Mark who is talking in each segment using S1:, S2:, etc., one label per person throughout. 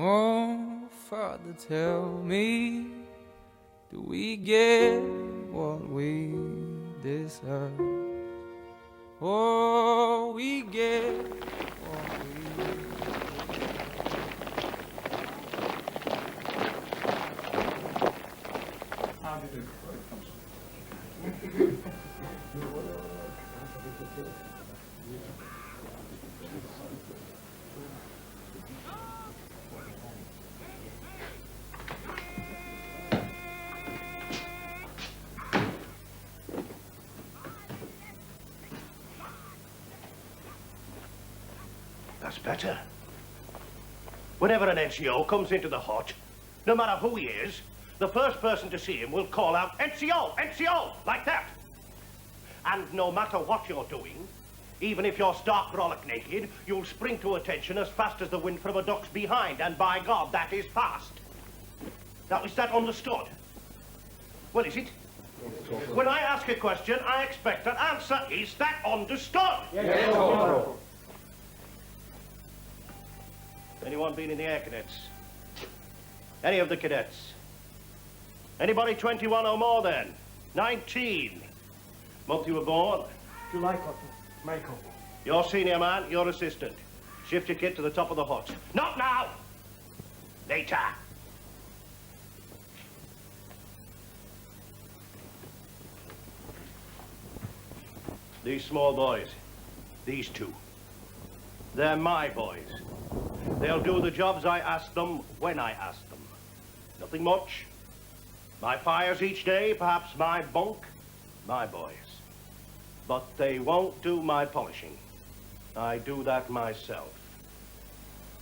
S1: Oh, Father, tell me, do we get what we deserve? Oh, we get what we
S2: How did it
S3: That's better. Whenever an NCO comes into the hut, no matter who he is, the first person to see him will call out, NCO, NCO, like that. And no matter what you're doing, even if you're stark rollick naked, you'll spring to attention as fast as the wind from a duck's behind, and by God, that is fast. Now, is that understood? Well, is it? When I ask a question, I expect an answer. Is that understood?
S2: Yes, Corporal.
S3: Anyone been in the air cadets? Any of the cadets? Anybody 21 or more then? 19. Month you were born?
S2: July, Corporal. May, Corporal.
S3: You're senior man, you're assistant. Shift your kit to the top of the hut. Not now! Later. These small boys, these two, they're my boys. They'll do the jobs I ask them when I ask them. Nothing much. My fires each day, perhaps my bunk, my boys. But they won't do my polishing. I do that myself.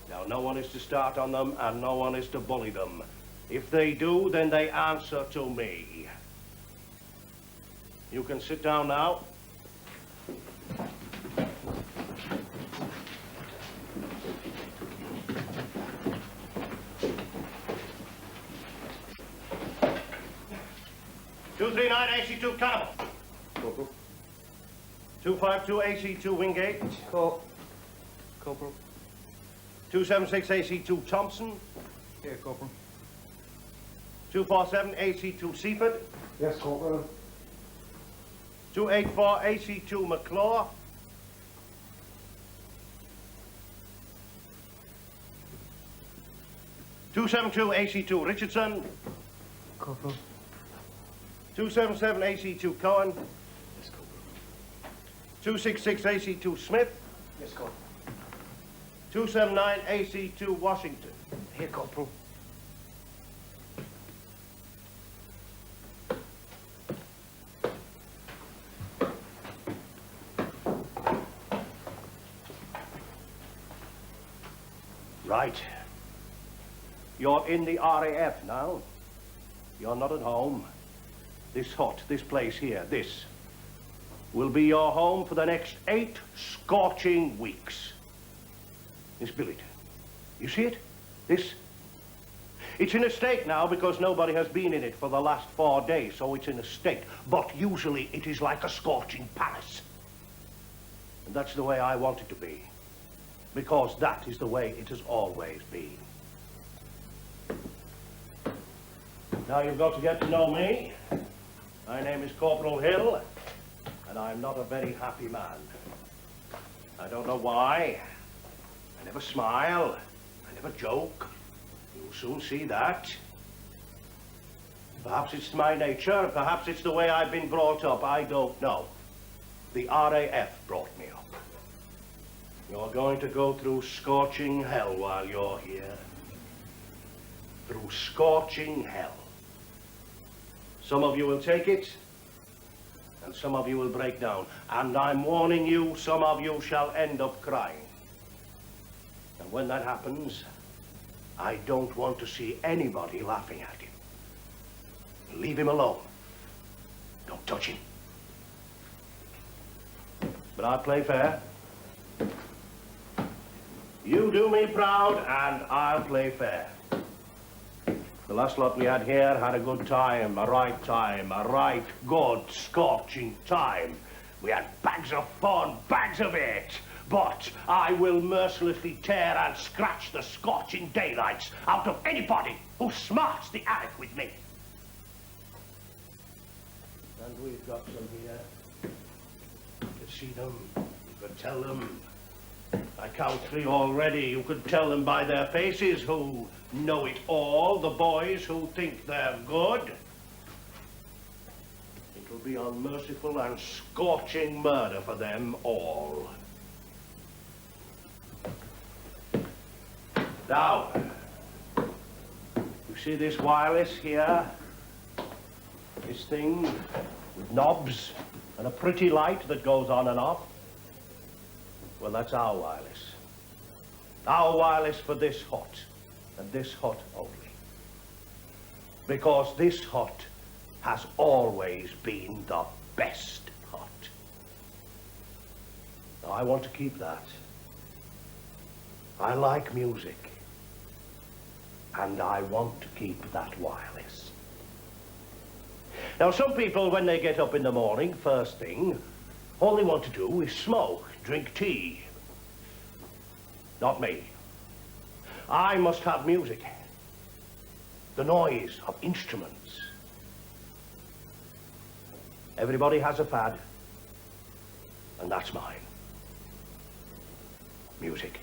S3: Now, no one is to start on them and no one is to bully them. If they do, then they answer to me. You can sit down now. AC2 Cannibal.
S2: Corporal.
S3: 252 AC2 Wingate.
S2: Corporal.
S3: 276 AC2 Thompson.
S2: Here, Corporal.
S3: 247 AC2 Seaford.
S2: Yes, Corporal.
S3: 284 AC2 McClure. 272 AC2 Richardson.
S2: Corporal.
S3: 277 AC2 Cohen.
S2: Yes, Corporal.
S3: 266 AC2 Smith.
S2: Yes, Corporal.
S3: 279 AC2 Washington.
S2: Here, Corporal.
S3: Right. You're in the RAF now. You're not at home. This hut, this place here, this, will be your home for the next 8 scorching weeks. This billet. You see it? This? It's in a state now because nobody has been in it for the last 4 days, so it's in a state. But usually it is like a scorching palace. And that's the way I want it to be. Because that is the way it has always been. Now you've got to get to know me. My name is Corporal Hill, and I'm not a very happy man. I don't know why. I never smile. I never joke. You'll soon see that. Perhaps it's my nature. Perhaps it's the way I've been brought up. I don't know. The RAF brought me up. You're going to go through scorching hell while you're here. Through scorching hell. Some of you will take it, and some of you will break down. And I'm warning you, some of you shall end up crying. And when that happens, I don't want to see anybody laughing at him. Leave him alone. Don't touch him. But I'll play fair. You do me proud, and I'll play fair. The last lot we had here had a good time, a right good, scorching time. We had bags of fun, bags of it. but I will mercilessly tear and scratch the scorching daylights out of anybody who smarts the attic with me. And we've got some here. You could see them, you could tell them. I count 3 already. You could tell them by their faces who know it all, the boys who think they're good. It'll be unmerciful and scorching murder for them all. Now, you see this wireless here? This thing with knobs and a pretty light that goes on and off? Well, that's our wireless. Our wireless for this hut, and this hut only. Because this hut has always been the best hut. Now, I want to keep that. I like music, and I want to keep that wireless. Now, some people, when they get up in the morning, first thing, all they want to do is smoke, drink tea. Not me. I must have music. The noise of instruments. Everybody has a fad, and that's mine. Music.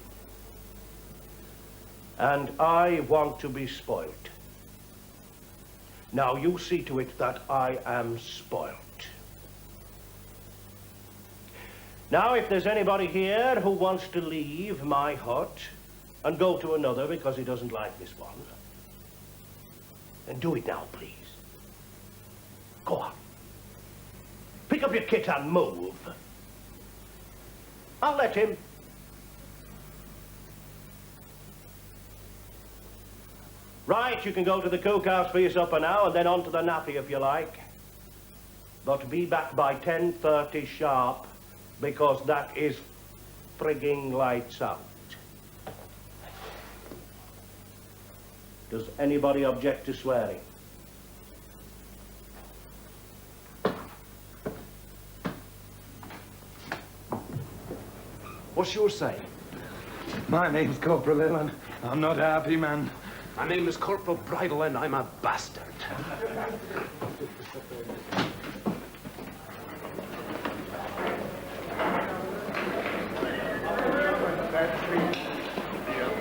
S3: And I want to be spoilt. Now, you see to it that I am spoilt. Now, if there's anybody here who wants to leave my hut and go to another because he doesn't like this one, then do it now, please. Go on. Pick up your kit and move. I'll let him. Right, you can go to the cookhouse for your supper now and then on to the nappy if you like. But be back by 10:30 sharp. Because that is frigging lights out. Does anybody object to swearing?
S2: What's your say?
S4: My name's Corporal Illan. I'm not a happy man.
S2: My name is Corporal Bridle and I'm a bastard.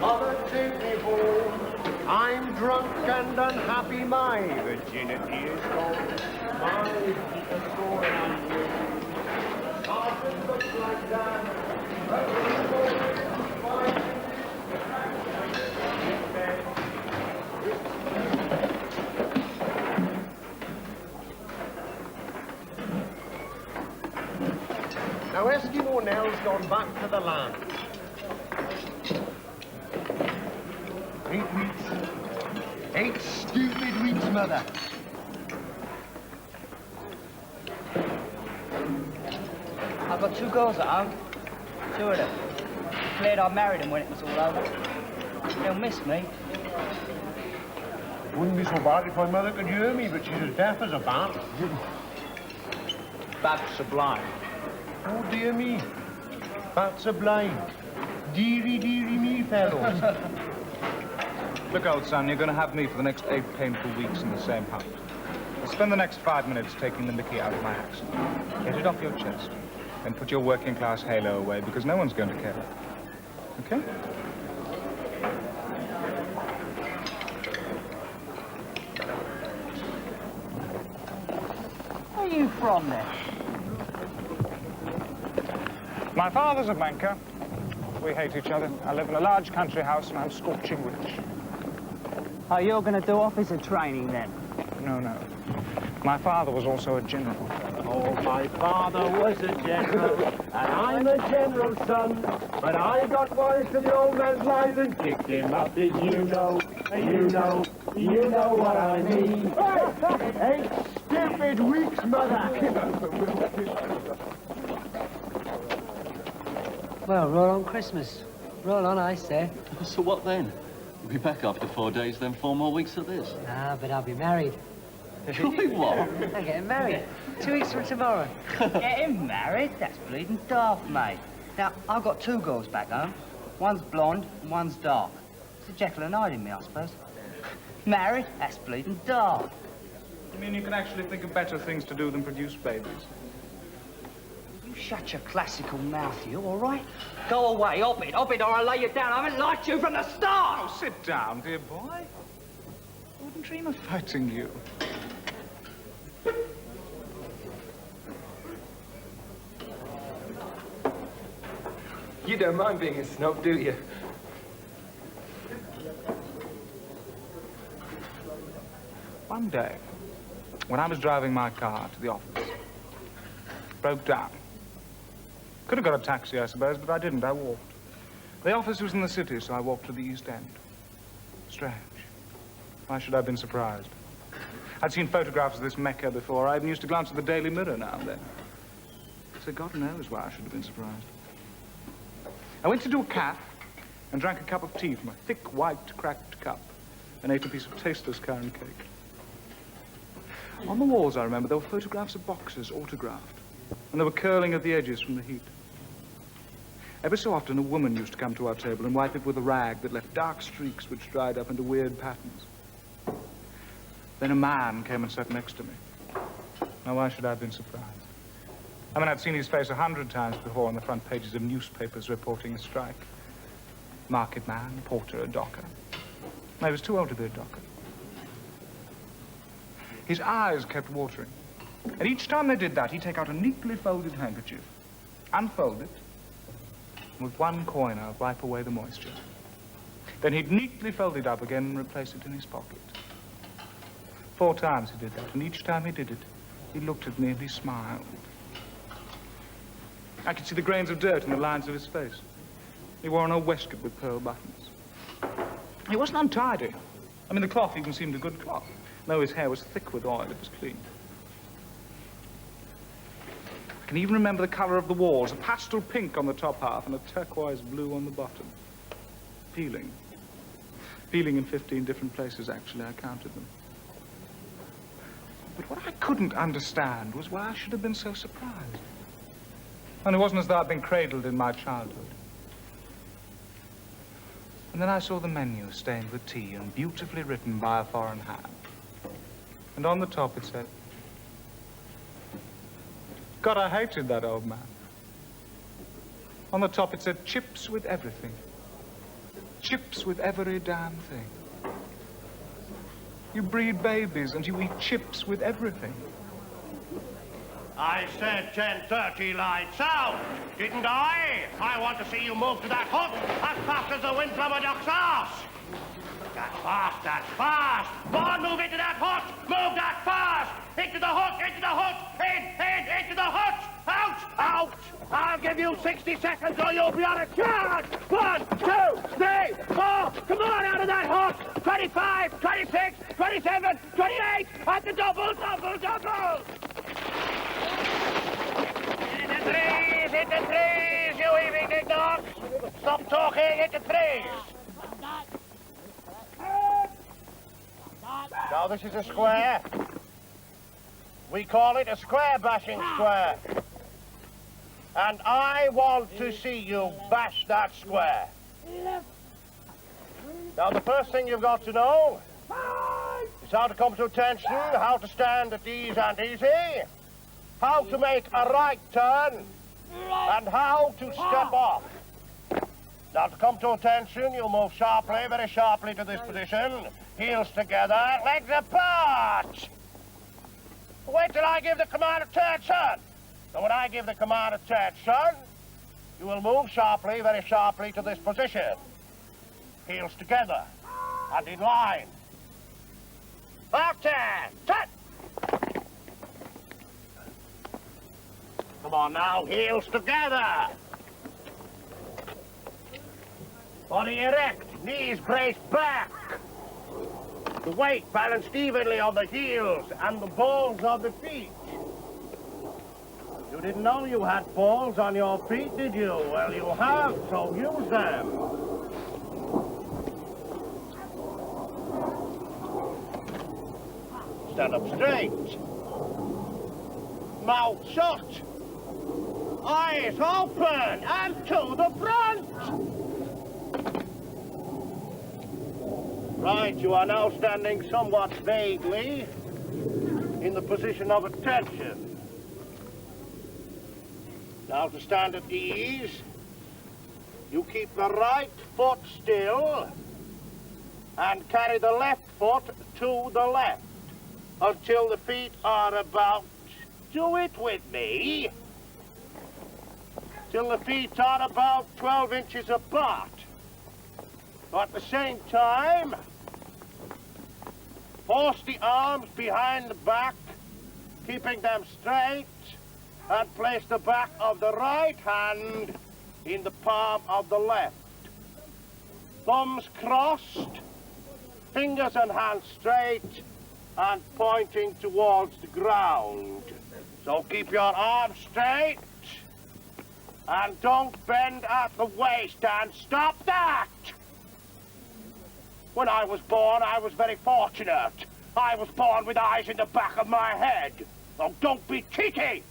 S3: Mother, take me home. I'm drunk and unhappy. My virginity is gone. My feet are sore and I'm weak. Sergeant looks like that. Now, Eskimo Nell's gone back to the land. 8 weeks. 8 stupid weeks, Mother.
S5: I've got 2 girls at home. 2 of them. Declared I married them when it was all over. They'll miss me.
S3: It wouldn't be so bad if my mother could hear me, but she's as deaf as a bat.
S2: That's sublime.
S3: Oh, dear me. Bats are blind. Deary, deary me, fellows.
S6: Look, old son, you're going to have me for the next 8 painful weeks in the same hut. I'll spend the next 5 minutes taking the mickey out of my accent. Get it off your chest. Then put your working-class halo away, because no one's going to care. Okay?
S5: Where are you from, then?
S6: My father's a banker. We hate each other. I live in a large country house and I'm scorching rich.
S5: Oh, you're going to do officer training, then?
S6: No, no. My father was also a general.
S3: Oh, my father was a general, and I'm a general's son. But I got wise to the old man's lies and kicked him up. Did you know? You know what I mean. 8 stupid weeks, Mother.
S7: Well, roll on Christmas. Roll on, I say.
S8: So what then? You'll be back after 4 days, then 4 more weeks of this.
S7: Ah, but I'll be married.
S8: Wait, what?
S7: I'm getting married. 2 weeks from tomorrow.
S5: Getting married? That's bleeding daft, mate. Now, I've got two girls back home. One's blonde and one's dark. It's a Jekyll and Hyde in me, I suppose. Married, that's bleeding dark.
S6: You mean you can actually think of better things to do than produce babies?
S5: You shut your classical mouth, you, all right? Go away, hop it, or I'll lay you down. I haven't liked you from the start.
S6: Oh, sit down, dear boy. I wouldn't dream of fighting you.
S1: You don't mind being a snob, do you?
S6: One day, when I was driving my car to the office, broke down. Could have got a taxi, I suppose, but I didn't. I walked. The office was in the city, so I walked to the East End. Strange. Why should I have been surprised? I'd seen photographs of this Mecca before. I even used to glance at the Daily Mirror now and then. So God knows why I should have been surprised. I went into a cafe and drank a cup of tea from a thick, white, cracked cup and ate a piece of tasteless currant cake. On the walls, I remember, there were photographs of boxers, autographed, and they were curling at the edges from the heat. Every so often, a woman used to come to our table and wipe it with a rag that left dark streaks which dried up into weird patterns. Then a man came and sat next to me. Now, why should I have been surprised? I mean, I'd seen his face 100 times before on the front pages of newspapers reporting a strike. Market man, porter, a docker. I was too old to be a docker. His eyes kept watering. And each time they did that, he'd take out a neatly folded handkerchief, unfold it, and with one coin out, wipe away the moisture. Then he'd neatly fold it up again and replace it in his pocket. 4 times he did that, and each time he did it, he looked at me and he smiled. I could see the grains of dirt in the lines of his face. He wore an old waistcoat with pearl buttons. He wasn't untidy. I mean, the cloth even seemed a good cloth. Though his hair was thick with oil, it was clean. I can even remember the color of the walls, a pastel pink on the top half and a turquoise blue on the bottom. Peeling. Peeling in 15 different places, actually, I counted them. But what I couldn't understand was why I should have been so surprised. And it wasn't as though I'd been cradled in my childhood. And then I saw the menu stained with tea and beautifully written by a foreign hand. And on the top it said, God, I hated that old man. On the top it said, chips with everything. Chips with every damn thing. You breed babies and you eat chips with everything.
S3: I said 10:30 lights out, didn't I? I want to see you move to that hook as fast as the wind from a duck's arse. That's fast, that's fast. Go on, move into that hook. Move that fast. Into the hook, into the hook. Into the hook. Out, out. I'll give you 60 seconds or you'll be on a charge. 1, 2, 3, 4. Come on, out of that hook. 25, 26, 27, 28. At the double. Hit the trees, you evening dogs. Stop talking, hit the trees. Now, this is a square. We call it a square-bashing square. And I want to see you bash that square. Now, the first thing you've got to know is how to come to attention, how to stand at ease and easy, how to make a right turn, and how to step off. Now, to come to attention, you'll move sharply, very sharply to this position. Heels together, legs apart. Wait till I give the command attention. So when I give the command attention, you will move sharply, very sharply to this position. Heels together and in line. Back 10. Come on now, heels together. Body erect, knees braced back. The weight balanced evenly on the heels and the balls of the feet. You didn't know you had balls on your feet, did you? Well, you have, so use them. Stand up straight. Mouth shut. Eyes open and to the front! Right, you are now standing somewhat vaguely in the position of attention. Now to stand at ease, you keep the right foot still and carry the left foot to the left until the feet are about, do it with me, till the feet are about 12 inches apart. At the same time, force the arms behind the back, keeping them straight, and place the back of the right hand in the palm of the left. Thumbs crossed, fingers and hands straight, and pointing towards the ground. So keep your arms straight, and don't bend at the waist, and stop that! When I was born, I was very fortunate. I was born with eyes in the back of my head. So don't be cheeky!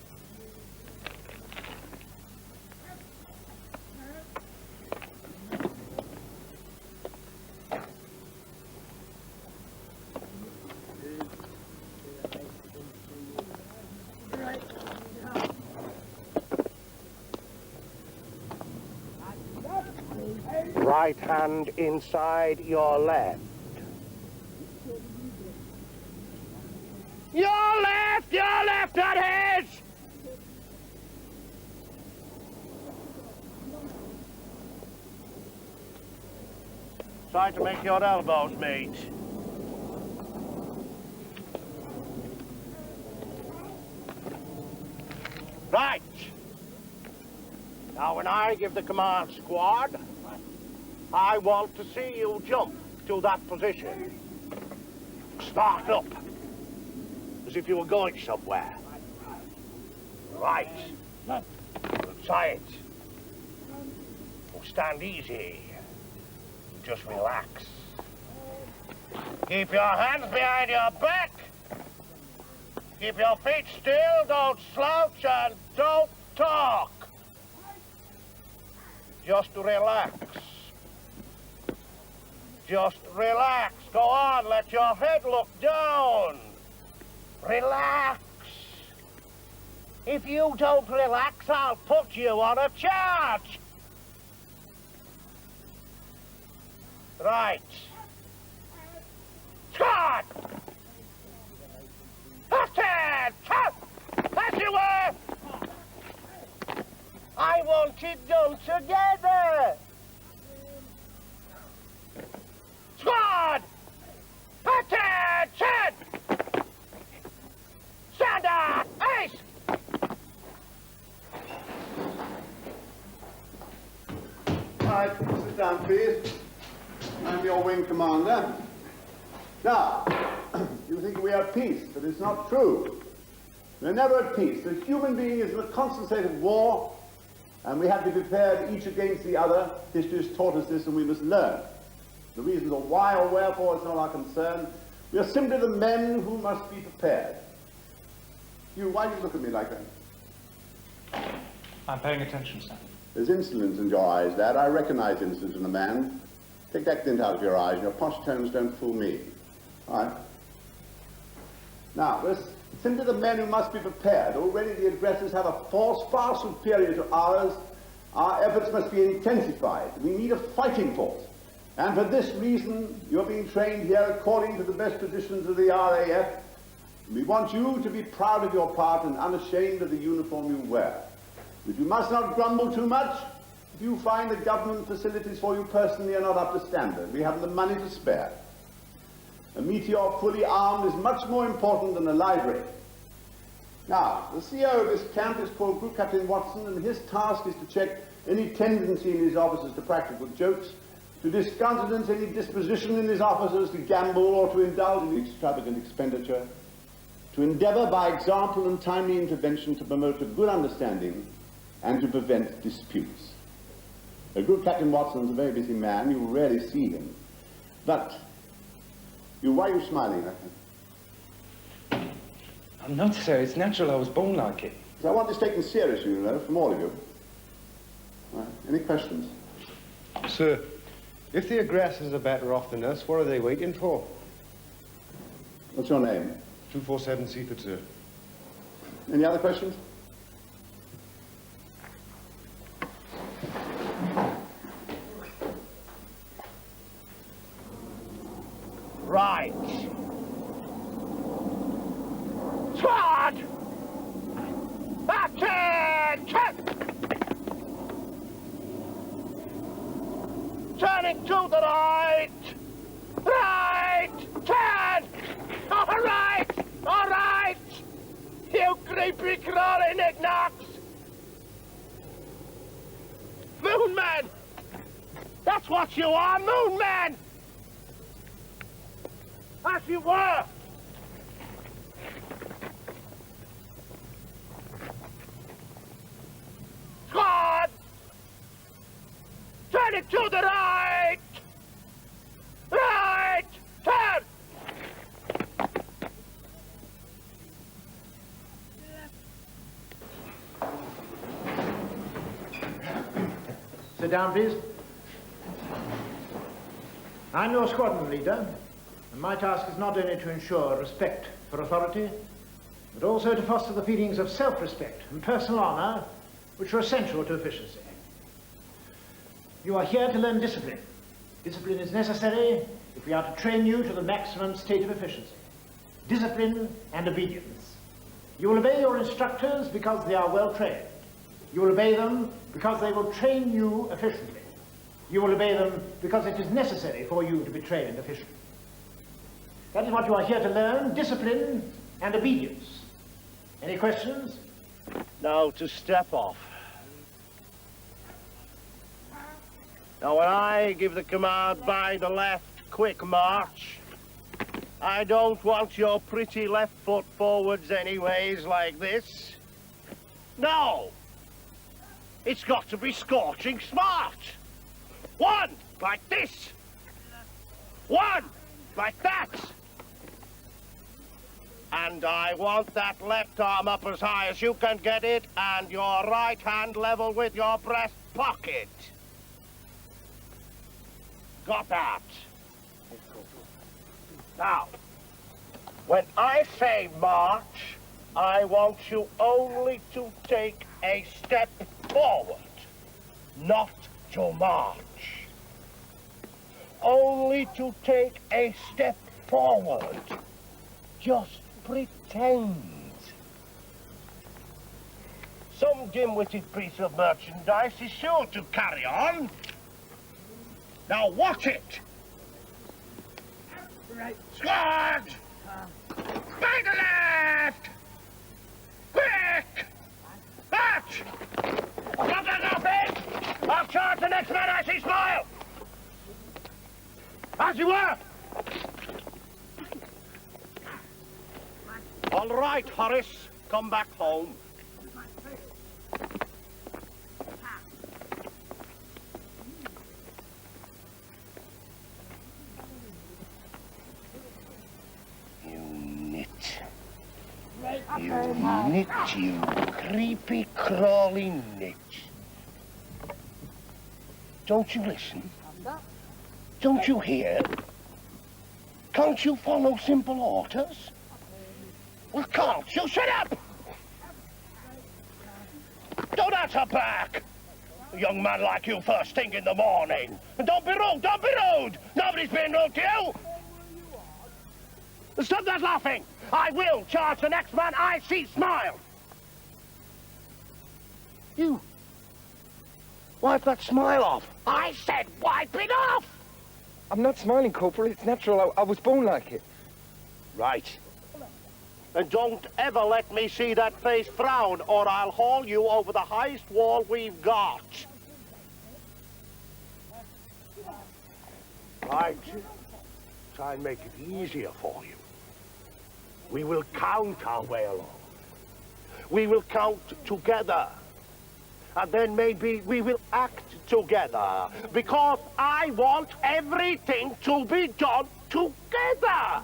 S3: Right hand inside your left. Your left, that is! Try to make your elbows meet. Right. Now when I give the command, squad, I want to see you jump to that position. Start up, as if you were going somewhere. Right. Try it. Stand easy. Just relax. Keep your hands behind your back. Keep your feet still, don't slouch, and don't talk. Just relax. Just relax. Go on, let your head look down. Relax. If you don't relax, I'll put you on a charge. Right. Cut! Hussein! Cut! As you were! I want it done together. Squad! Attention! Stand up! Ace!
S9: Right, sit down, please. I'm your wing commander. Now, you think we are at peace, but it's not true. We're never at peace. The human being is in a constant state of war, and we have to be prepared each against the other. History has taught us this, and we must learn. The reasons of why or wherefore is not our concern. We are simply the men who must be prepared. You, why do you look at me like that?
S6: I'm paying attention, sir.
S9: There's insolence in your eyes, lad. I recognize insolence in a man. Take that glint out of your eyes, and your posh tones don't fool me. All right? Now, we're simply the men who must be prepared. Already the aggressors have a force far superior to ours. Our efforts must be intensified. We need a fighting force. And for this reason, you're being trained here according to the best traditions of the RAF. We want you to be proud of your part and unashamed of the uniform you wear. But you must not grumble too much if you find the government facilities for you personally are not up to standard. We haven't the money to spare. A meteor fully armed is much more important than a library. Now, the CEO of this camp is called Group Captain Watson, and his task is to check any tendency in his officers to practical jokes, to discountenance any disposition in his officers to gamble or to indulge in extravagant expenditure, to endeavour by example and timely intervention to promote a good understanding and to prevent disputes. Group Captain Watson is a very busy man. You will rarely see him. But, why are you smiling like that?
S1: I'm not, sir. It's natural. I was born like it.
S9: So I want this taken seriously, you know, from all of you. Right. Any questions?
S10: Sir, if the aggressors are better off than us, what are they waiting for?
S9: What's your name?
S10: 247 Seaford, sir.
S9: Any other questions?
S3: Right. Squad! Attention! Turning to the right! Right! Turn! All right! All right! You creepy crawling knickknacks! Moon men! That's what you are, moon men! As you were! Squad! Turn it to the right! Right! Turn!
S11: Sit down, please. I'm your squadron leader, and my task is not only to ensure respect for authority, but also to foster the feelings of self-respect and personal honor which are essential to efficiency. You are here to learn discipline. Discipline is necessary if we are to train you to the maximum state of efficiency. Discipline and obedience. You will obey your instructors because they are well trained. You will obey them because they will train you efficiently. You will obey them because it is necessary for you to be trained efficiently. That is what you are here to learn, discipline and obedience. Any questions?
S3: Now to step off. Now when I give the command by the left, quick march, I don't want your pretty left foot forwards anyways like this. No! It's got to be scorching smart. One, like this. One, like that. And I want that left arm up as high as you can get it, and your right hand level with your breast pocket. Got that? Now, when I say march, I want you only to take a step forward, not to march. Only to take a step forward. Just pretend. Some dim-witted piece of merchandise is sure to carry on. Now watch it. Right. Squad! By the left! Quick! March! Got that nothing? I'll charge the next man I see smile! As you were! All right, Horace, come back home. You nit. You nit, you creepy, crawling nit. Don't you listen? Don't you hear? Can't you follow simple orders? Well, can't you? Shut up! Don't answer back! A young man like you first thing in the morning. And don't be rude, don't be rude! Nobody's being rude to you! Stop that laughing! I will charge the next man I see smile! You... wipe that smile off! I said wipe it off!
S1: I'm not smiling, Corporal. It's natural. I was born like it.
S3: Right. And don't ever let me see that face frown, or I'll haul you over the highest wall we've got. Right. Try and make it easier for you. We will count our way along. We will count together. And then maybe we will act together. Because I want everything to be done together.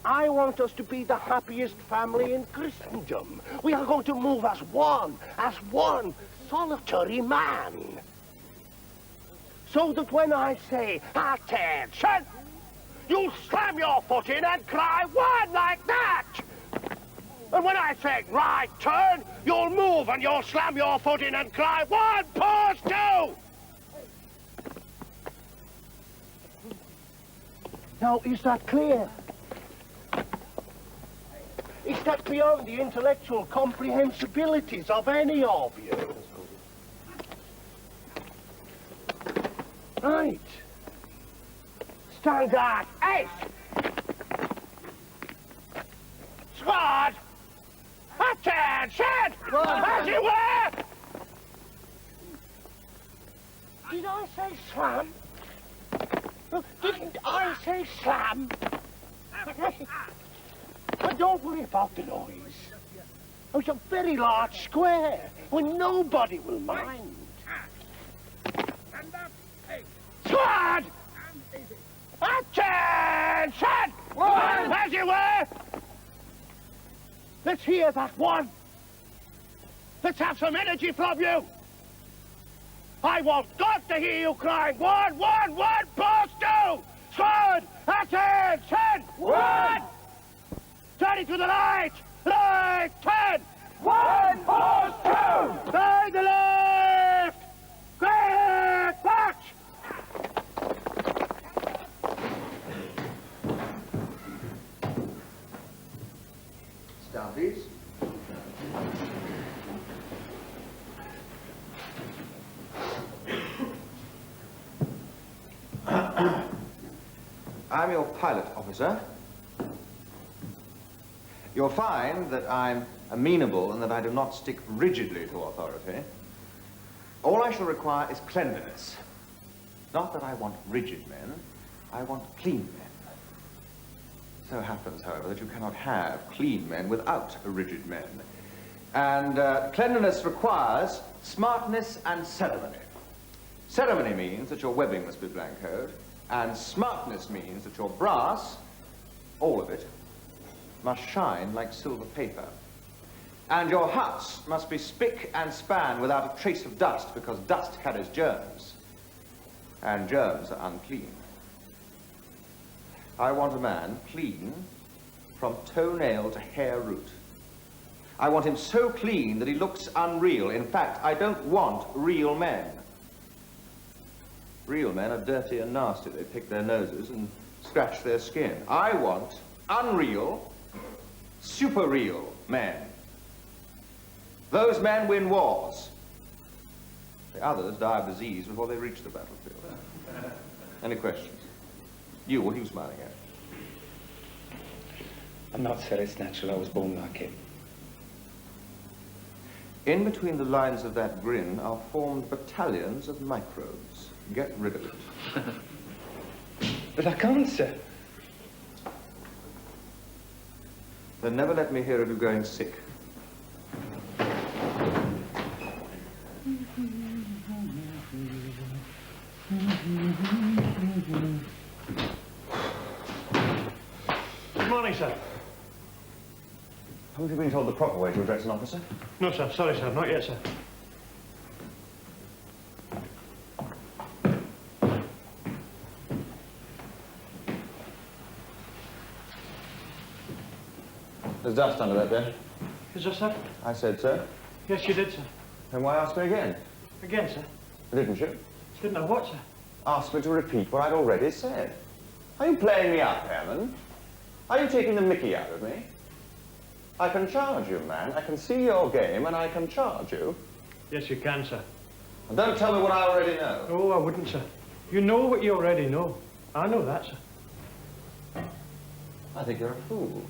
S3: I want us to be the happiest family in Christendom. We are going to move as one solitary man. So that when I say, attention, you'll slam your foot in and cry, one, like that. And when I say, right turn, you'll move and you'll slam your foot in and cry, one, pause, two. Now, is that clear? Is that beyond the intellectual comprehensibilities of any of you? Right. Standard 8. Squad! Attention! As you were! Did I say slam? Didn't I say slam? But don't worry about the noise. It's a very large square when nobody will mind. Squad! Attention! One! As you were! Let's hear that one. Let's have some energy from you. I want God to hear you crying, one, pause, two! Squad! Attention! One! Turn it to the right! Right, 10! One, pause, two! Side the left! Quick, march!
S12: Down, please. I'm your pilot officer. You'll find that I'm amenable and that I do not stick rigidly to authority. All I shall require is cleanliness. Not that I want rigid men, I want clean men. So happens, however, that you cannot have clean men without rigid men. And cleanliness requires smartness and ceremony. Ceremony means that your webbing must be blancoed, and smartness means that your brass, all of it, must shine like silver paper. And your huts must be spick and span without a trace of dust, because dust carries germs, and germs are unclean. I want a man clean from toenail to hair root. I want him so clean that he looks unreal. In fact, I don't want real men. Real men are dirty and nasty. They pick their noses and scratch their skin. I want unreal, super real men. Those men win wars. The others die of disease before they reach the battlefield. Any questions? You, what are you smiling at?
S4: I'm not, sir. It's natural. I was born like it.
S12: In between the lines of that grin are formed battalions of microbes. Get rid of it.
S4: But I can't, sir.
S12: Then never let me hear of you going sick.
S3: Good morning, sir.
S12: Haven't you been told the proper way to address an officer?
S3: No, sir. Sorry, sir. Not yet, sir.
S12: There's dust under that bed.
S3: Is there, sir?
S12: I said so.
S3: Yes, you did, sir.
S12: Then why ask me again?
S3: Again, sir.
S12: Didn't you?
S3: Didn't I what, sir?
S12: Ask me to repeat what I'd already said. Are you playing me up, Hammond? Are you taking the mickey out of me? I can charge you, man. I can see your game, and I can charge you.
S3: Yes, you can, sir.
S12: And don't tell me what I already know.
S3: Oh, I wouldn't, sir. You know what you already know. I know that, sir.
S12: I think you're a fool,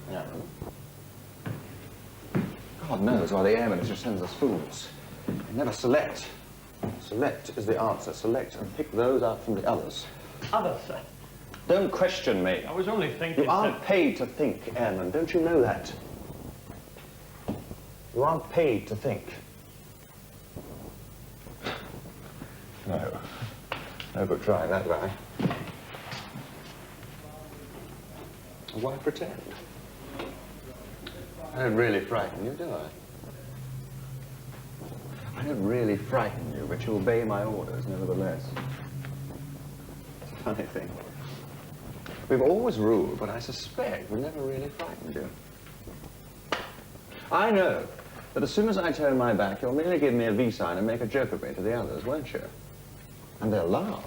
S12: Hammond. God knows why the Air Minister sends us fools. They never select. Select is the answer. Select and pick those out from the others.
S3: Others, sir?
S12: Don't question me.
S3: I was only thinking,
S12: You aren't paid to think, Airman. Don't you know that? You aren't paid to think. No. No good trying that guy.
S8: Why pretend? I don't really frighten you, do I? I don't really frighten you, but you obey my orders nevertheless. It's a funny thing. We've always ruled, but I suspect we never really frightened you. I know that as soon as I turn my back, you'll merely give me a V sign and make a joke of me to the others, won't you? And they'll laugh.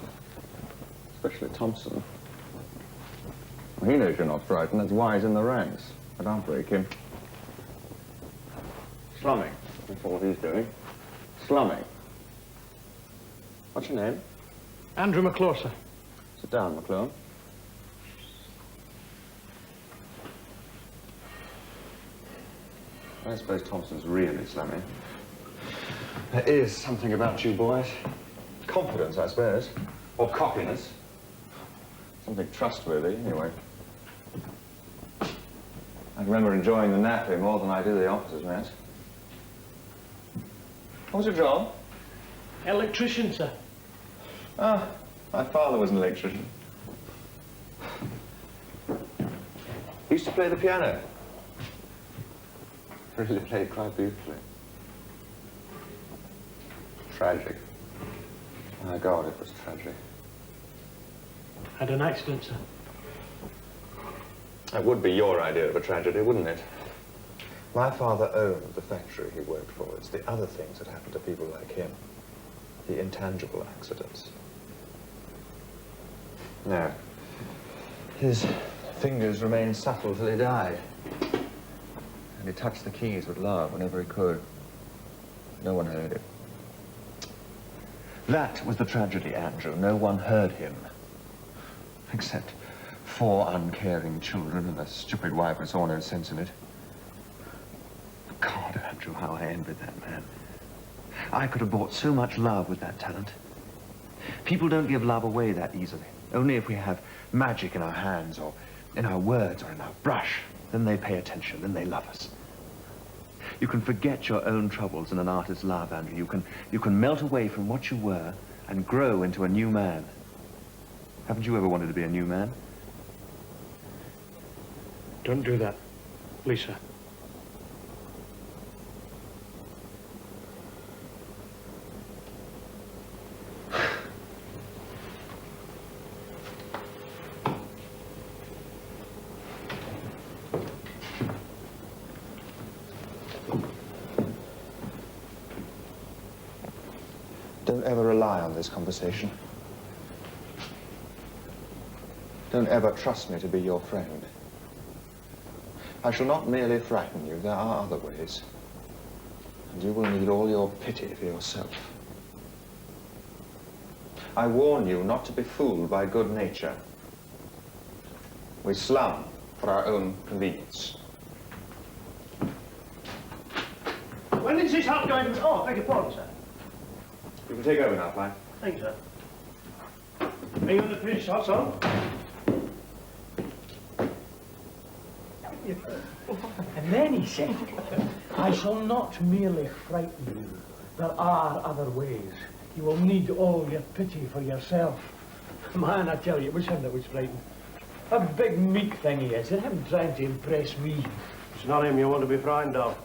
S8: Especially Thompson. Well, he knows you're not frightened. That's why he's in the ranks. But I'll break him. Slumming. That's all he's doing. Slumming. What's your name?
S11: Andrew McClure, sir.
S8: Sit down, McClure. I suppose Thompson's really slumming. There is something about you boys. Confidence, I suppose. Or cockiness. Something trustworthy, anyway. I remember enjoying the nappy more than I do the officers' mess. What was your job?
S11: Electrician, sir.
S8: Ah, my father was an electrician. He used to play the piano. Really played quite beautifully. Tragic. My God, it was tragic.
S11: Had an accident, sir.
S8: That would be your idea of a tragedy, wouldn't it? My father owned the factory he worked for. It's the other things that happen to people like him. The intangible accidents. No. His fingers remained supple till he died. And he touched the keys with love whenever he could. No one heard it. That was the tragedy, Andrew. No one heard him. Except 4 uncaring children and a stupid wife who saw no sense in it. God, Andrew, how I envied that man. I could have bought so much love with that talent. People don't give love away that easily. Only if we have magic in our hands or in our words or in our brush. Then they pay attention, then they love us. You can forget your own troubles in an artist's love, Andrew. You can melt away from what you were and grow into a new man. Haven't you ever wanted to be a new man?
S11: Don't do that, Lisa.
S8: Don't ever rely on this conversation. Don't ever trust me to be your friend. I shall not merely frighten you. There are other ways. And you will need all your pity for yourself. I warn you not to be fooled by good nature. We slum for our own convenience.
S11: When is this hot going to... Oh, I beg your pardon, sir.
S8: You can take over now, Fly.
S11: Thank you, sir. Are you in the finished hot song?
S13: And then he said, I shall not merely frighten you. There are other ways. You will need all your pity for yourself. Man, I tell you, it was him that was frightened. A big meek thing he is, and him trying to impress me.
S3: It's not him you want to be frightened of.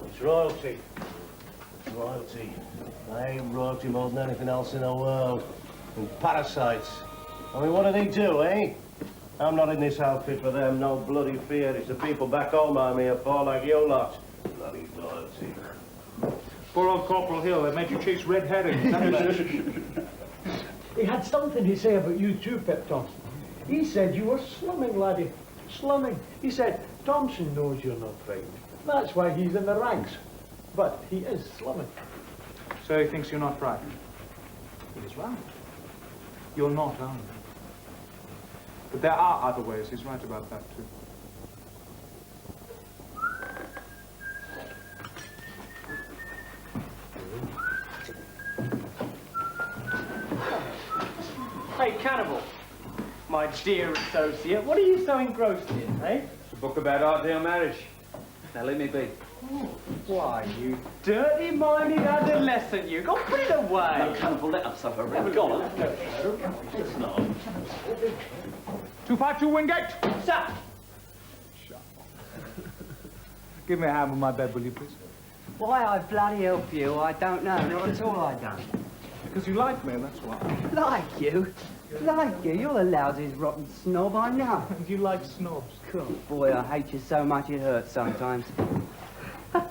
S3: It's royalty. Royalty. I hate royalty more than anything else in the world. And parasites. I mean, what do they do, eh? I'm not in this outfit for them, no bloody fear. It's the people back home I'm here for, like you lot. Bloody loyalty.
S6: Poor old Corporal Hill, they made you chase red herrings.
S13: He had something to say about you too, Pip Thompson. He said you were slumming, laddie. Slumming. He said, Thompson knows you're not frightened. That's why he's in the ranks. But he is slumming.
S6: So he thinks you're not frightened. He's right. You're not, aren't you? But there are other ways. He's right about that, too.
S14: Hey, Cannibal, my dear associate, what are you so engrossed in, eh?
S1: It's a book about ideal marriage. Now let me be.
S14: Why, you dirty-minded adolescent, you. Go put it away.
S8: No, Cannibal, let us have a ring. Go on.
S14: It's not.
S6: 252 Wingate.
S14: Sir,
S6: Give me a hand with my bed, will you, please?
S5: Why I bloody help you, I don't know. Not at all I don't.
S6: Because you like me, that's why.
S5: Like you? Like you? You're the lousiest rotten snob I know.
S6: And you like snobs?
S5: God, boy, I hate you so much it hurts sometimes.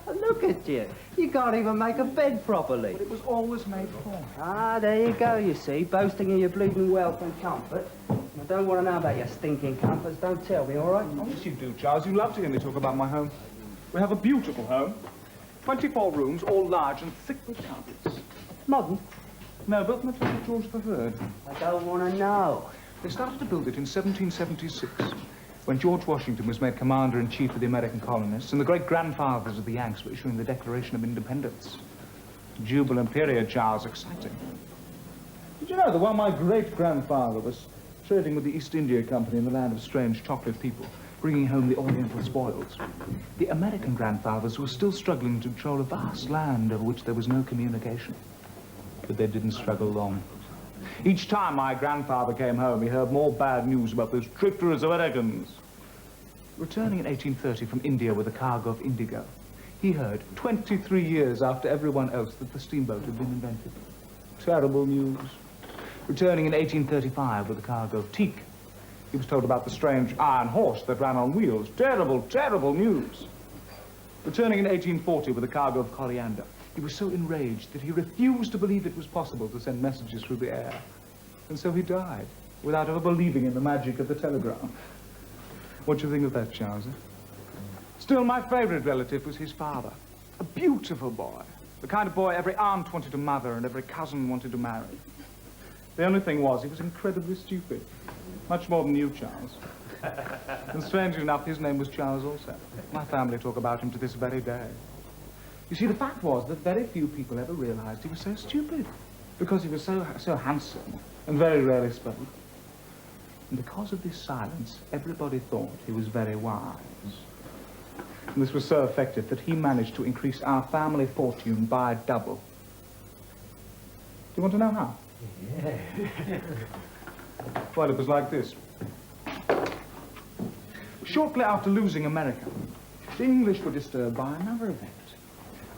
S5: Look at you. You can't even make a bed properly.
S6: But it was always made for me.
S5: Ah, there you go, you see, boasting of your bleeding wealth and comfort. I don't want to know about your stinking comforts. Don't tell me, all right?
S6: Oh, yes, you do, Charles. You love to hear me talk about my home. We have a beautiful home. 24 rooms, all large and thick with carpets.
S5: Modern?
S6: No, built in the time of George III.
S5: I don't want to know.
S6: They started to build it in 1776, when George Washington was made commander-in-chief of the American colonists, and the great-grandfathers of the Yanks were issuing the Declaration of Independence. Jubilant period, Charles, exciting. Did you know that while my great-grandfather was trading with the East India Company in the land of strange chocolate people, bringing home the Oriental spoils, the American grandfathers were still struggling to control a vast land over which there was no communication. But they didn't struggle long. Each time my grandfather came home, he heard more bad news about those treacherous Americans. Returning in 1830 from India with a cargo of indigo, he heard 23 years after everyone else that the steamboat had been invented. Terrible news. Returning in 1835 with a cargo of teak, he was told about the strange iron horse that ran on wheels. Terrible, terrible news. Returning in 1840 with a cargo of coriander, he was so enraged that he refused to believe it was possible to send messages through the air. And so he died, without ever believing in the magic of the telegram. What do you think of that, Charles? Still, my favorite relative was his father. A beautiful boy. The kind of boy every aunt wanted to mother and every cousin wanted to marry. The only thing was, he was incredibly stupid. Much more than you, Charles. And strangely enough, his name was Charles also. My family talk about him to this very day. You see, the fact was that very few people ever realized he was so stupid, because he was so handsome and very rarely spoke. And because of this silence, everybody thought he was very wise. And this was so effective that he managed to increase our family fortune by double. Do you want to know how?
S13: Yeah.
S6: Well, it was like this. Shortly after losing America, the English were disturbed by another event.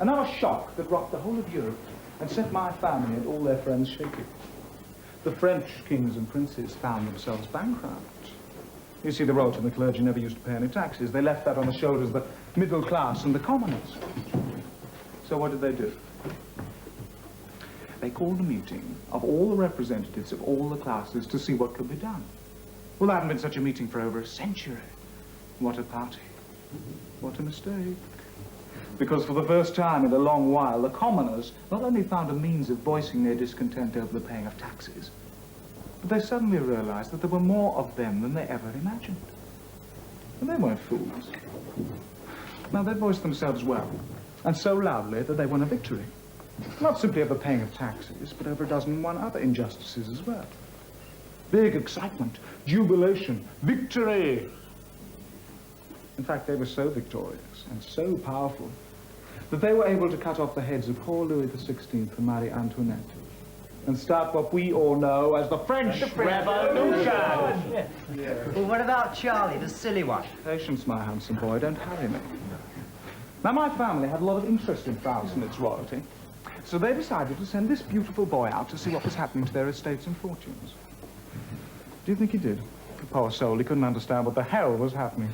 S6: Another shock that rocked the whole of Europe and set my family and all their friends shaking. The French kings and princes found themselves bankrupt. You see, the royalty and the clergy never used to pay any taxes. They left that on the shoulders of the middle class and the commoners. So what did they do? They called a meeting of all the representatives of all the classes to see what could be done. Well, there hadn't been such a meeting for over a century. What a party. What a mistake. Because for the first time in a long while, the commoners not only found a means of voicing their discontent over the paying of taxes, but they suddenly realized that there were more of them than they ever imagined. And they weren't fools. Now, they voiced themselves well, and so loudly that they won a victory. Not simply over paying of taxes, but over a dozen and one other injustices as well. Big excitement, jubilation, victory! In fact, they were so victorious and so powerful that they were able to cut off the heads of poor Louis XVI and Marie Antoinette and start what we all know as the French Revolution.
S5: Well, what about Charlie, the silly one?
S6: Patience, my handsome boy, don't hurry me. Now, my family had a lot of interest in France and its royalty, so they decided to send this beautiful boy out to see what was happening to their estates and fortunes. Do you think he did? The poor soul, he couldn't understand what the hell was happening.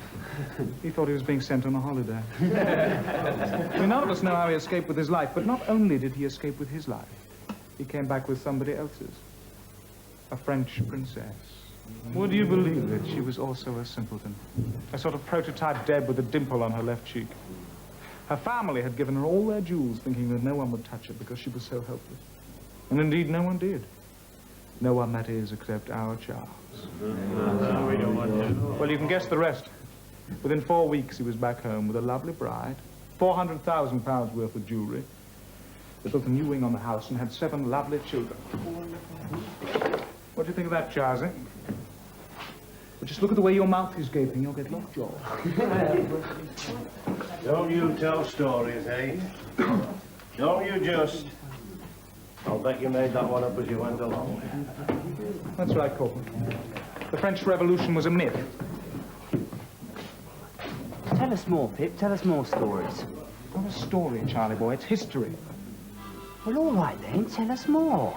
S6: He thought he was being sent on a holiday. None of us know how he escaped with his life, but not only did he escape with his life, he came back with somebody else's. A French princess. Would you believe it? She was also a simpleton. A sort of prototype Deb with a dimple on her left cheek. Her family had given her all their jewels, thinking that no one would touch her because she was so helpless. And indeed, no one did. No one, that is, except our Charles. Well, you can guess the rest. Within 4 weeks, he was back home with a lovely bride, £400,000 worth of jewelry. They built a new wing on the house and had 7 lovely children. What do you think of that, Charles, eh? But just look at the way your mouth is gaping, you'll get lockjaw.
S3: Don't you tell stories, eh? Don't you just... I'll bet you made that one up as you went along.
S6: That's right, Corporal. The French Revolution was a myth.
S5: Tell Tell us more, Pip. Tell us more stories.
S6: Not a story, Charlie boy. It's history.
S5: Well, all right then. Tell us more.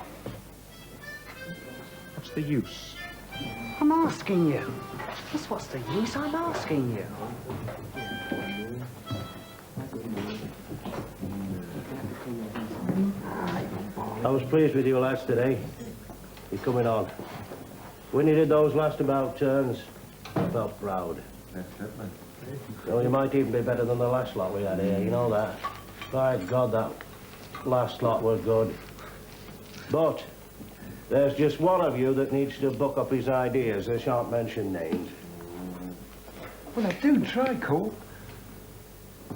S6: What's the use?
S5: I'm asking you. Yes, what's the use? I'm asking you.
S3: I was pleased with you lads today. You're coming on. When you did those last about turns, I felt proud. Oh, you might even be better than the last lot we had here, you know that. By God, that last lot was good. But there's just one of you that needs to buck up his ideas. I shan't mention names.
S10: Well, I do try, Cole.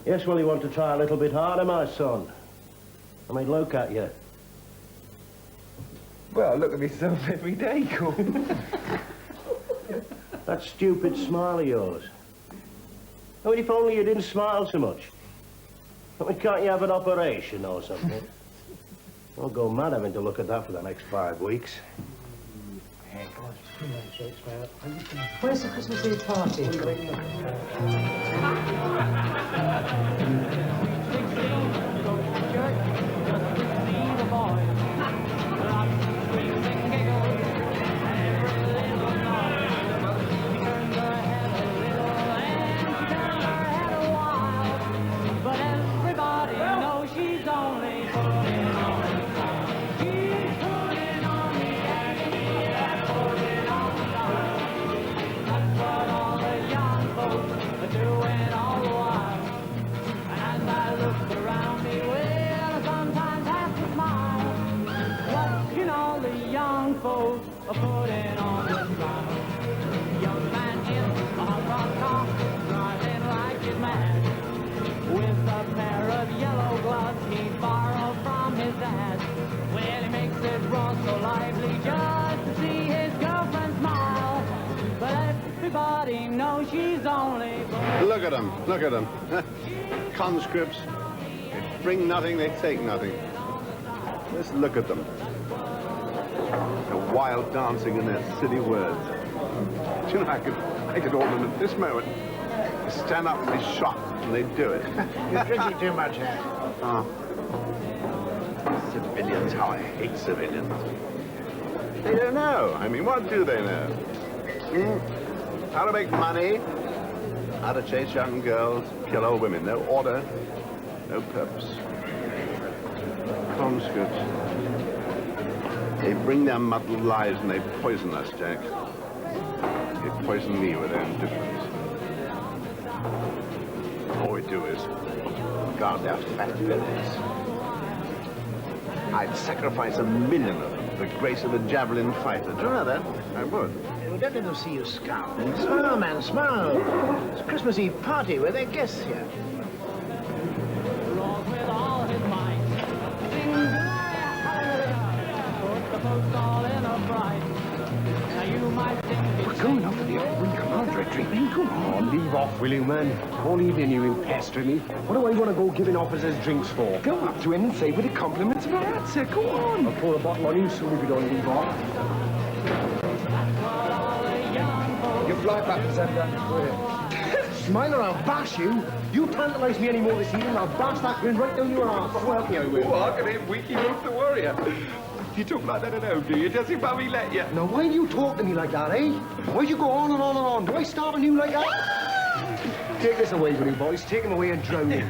S3: Yes, well, you want to try a little bit harder, my son. I mean, look at you.
S10: Well, I look at myself every day, Cole.
S3: That stupid smile of yours. I mean, if only you didn't smile so much. I mean, can't you have an operation or something? I'll go mad having to look at that for the next 5 weeks.
S7: Where's the Christmas Eve party?
S9: Look at them, look at them. Conscripts. They bring nothing, they take nothing. Just look at them. The wild dancing and their silly words. Do you know, I could order them at this moment. They stand up and be shot, and they do it.
S11: You're drinking too much, eh?
S9: Oh. Civilians, how I hate civilians. They don't know. I mean, what do they know? How to make money, how to chase young girls, kill old women. No order, no purpose. Conscripts. They bring their muddled lives and they poison us, Jack. They poison me with their indifference. All we do is guard their fat bellies. I'd sacrifice 1,000,000 of them for the grace of a javelin fighter. Do you know that? I would.
S11: We don't let them see you scowling. Smile, man, smile. It's a Christmas Eve party with their guests here.
S10: We're going up for the old wing commander treatment. Come on, leave off, will you, man? All evening you've been pestering me. What do I want to go giving officers drinks for? Go up to him and say with the compliments of our answer. Go on. I'll pour a bottle on you soon if you don't leave off. You fly back to Zambia. Smiler, I'll bash you. You tantalize me any more this evening, I'll bash that grin right down your arse. Well, I will.
S4: Oh, I can hit Wiki Wolf the Warrior. You talk like that at home, do you? Does your mummy let you?
S10: Now, why do you talk to me like that, eh? Why do you go on and on and on? Do I start on you like that? Take this away with you, boys. Take him away and drown him.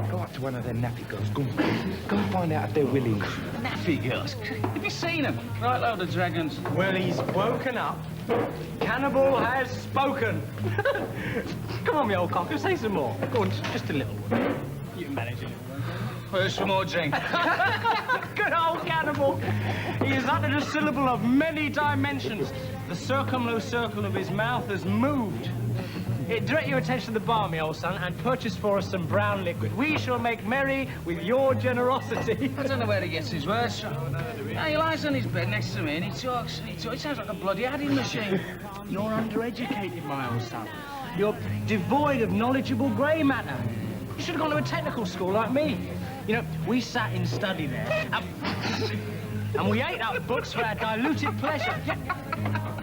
S10: Go up to one of them nappy girls. Go and find out if they're willing.
S14: Naffy girls? Have you seen them? Right load of dragons. Well, he's woken up. Cannibal has spoken. Come on, me old cocker, say some more. Go on, just a little one. You can manage it. Where's some more drink? Good old cannibal. He has uttered a syllable of many dimensions. The circle of his mouth has moved. Direct your attention to the bar, me old son, and purchase for us some brown liquid. We shall make merry with your generosity.
S15: I don't know where he gets his words. Now, he lies on his bed next to me and he talks. It sounds like a bloody adding machine.
S14: You're undereducated, my old son. You're devoid of knowledgeable grey matter. You should have gone to a technical school like me. You know, we sat in study there, and we ate up books for our diluted pleasure.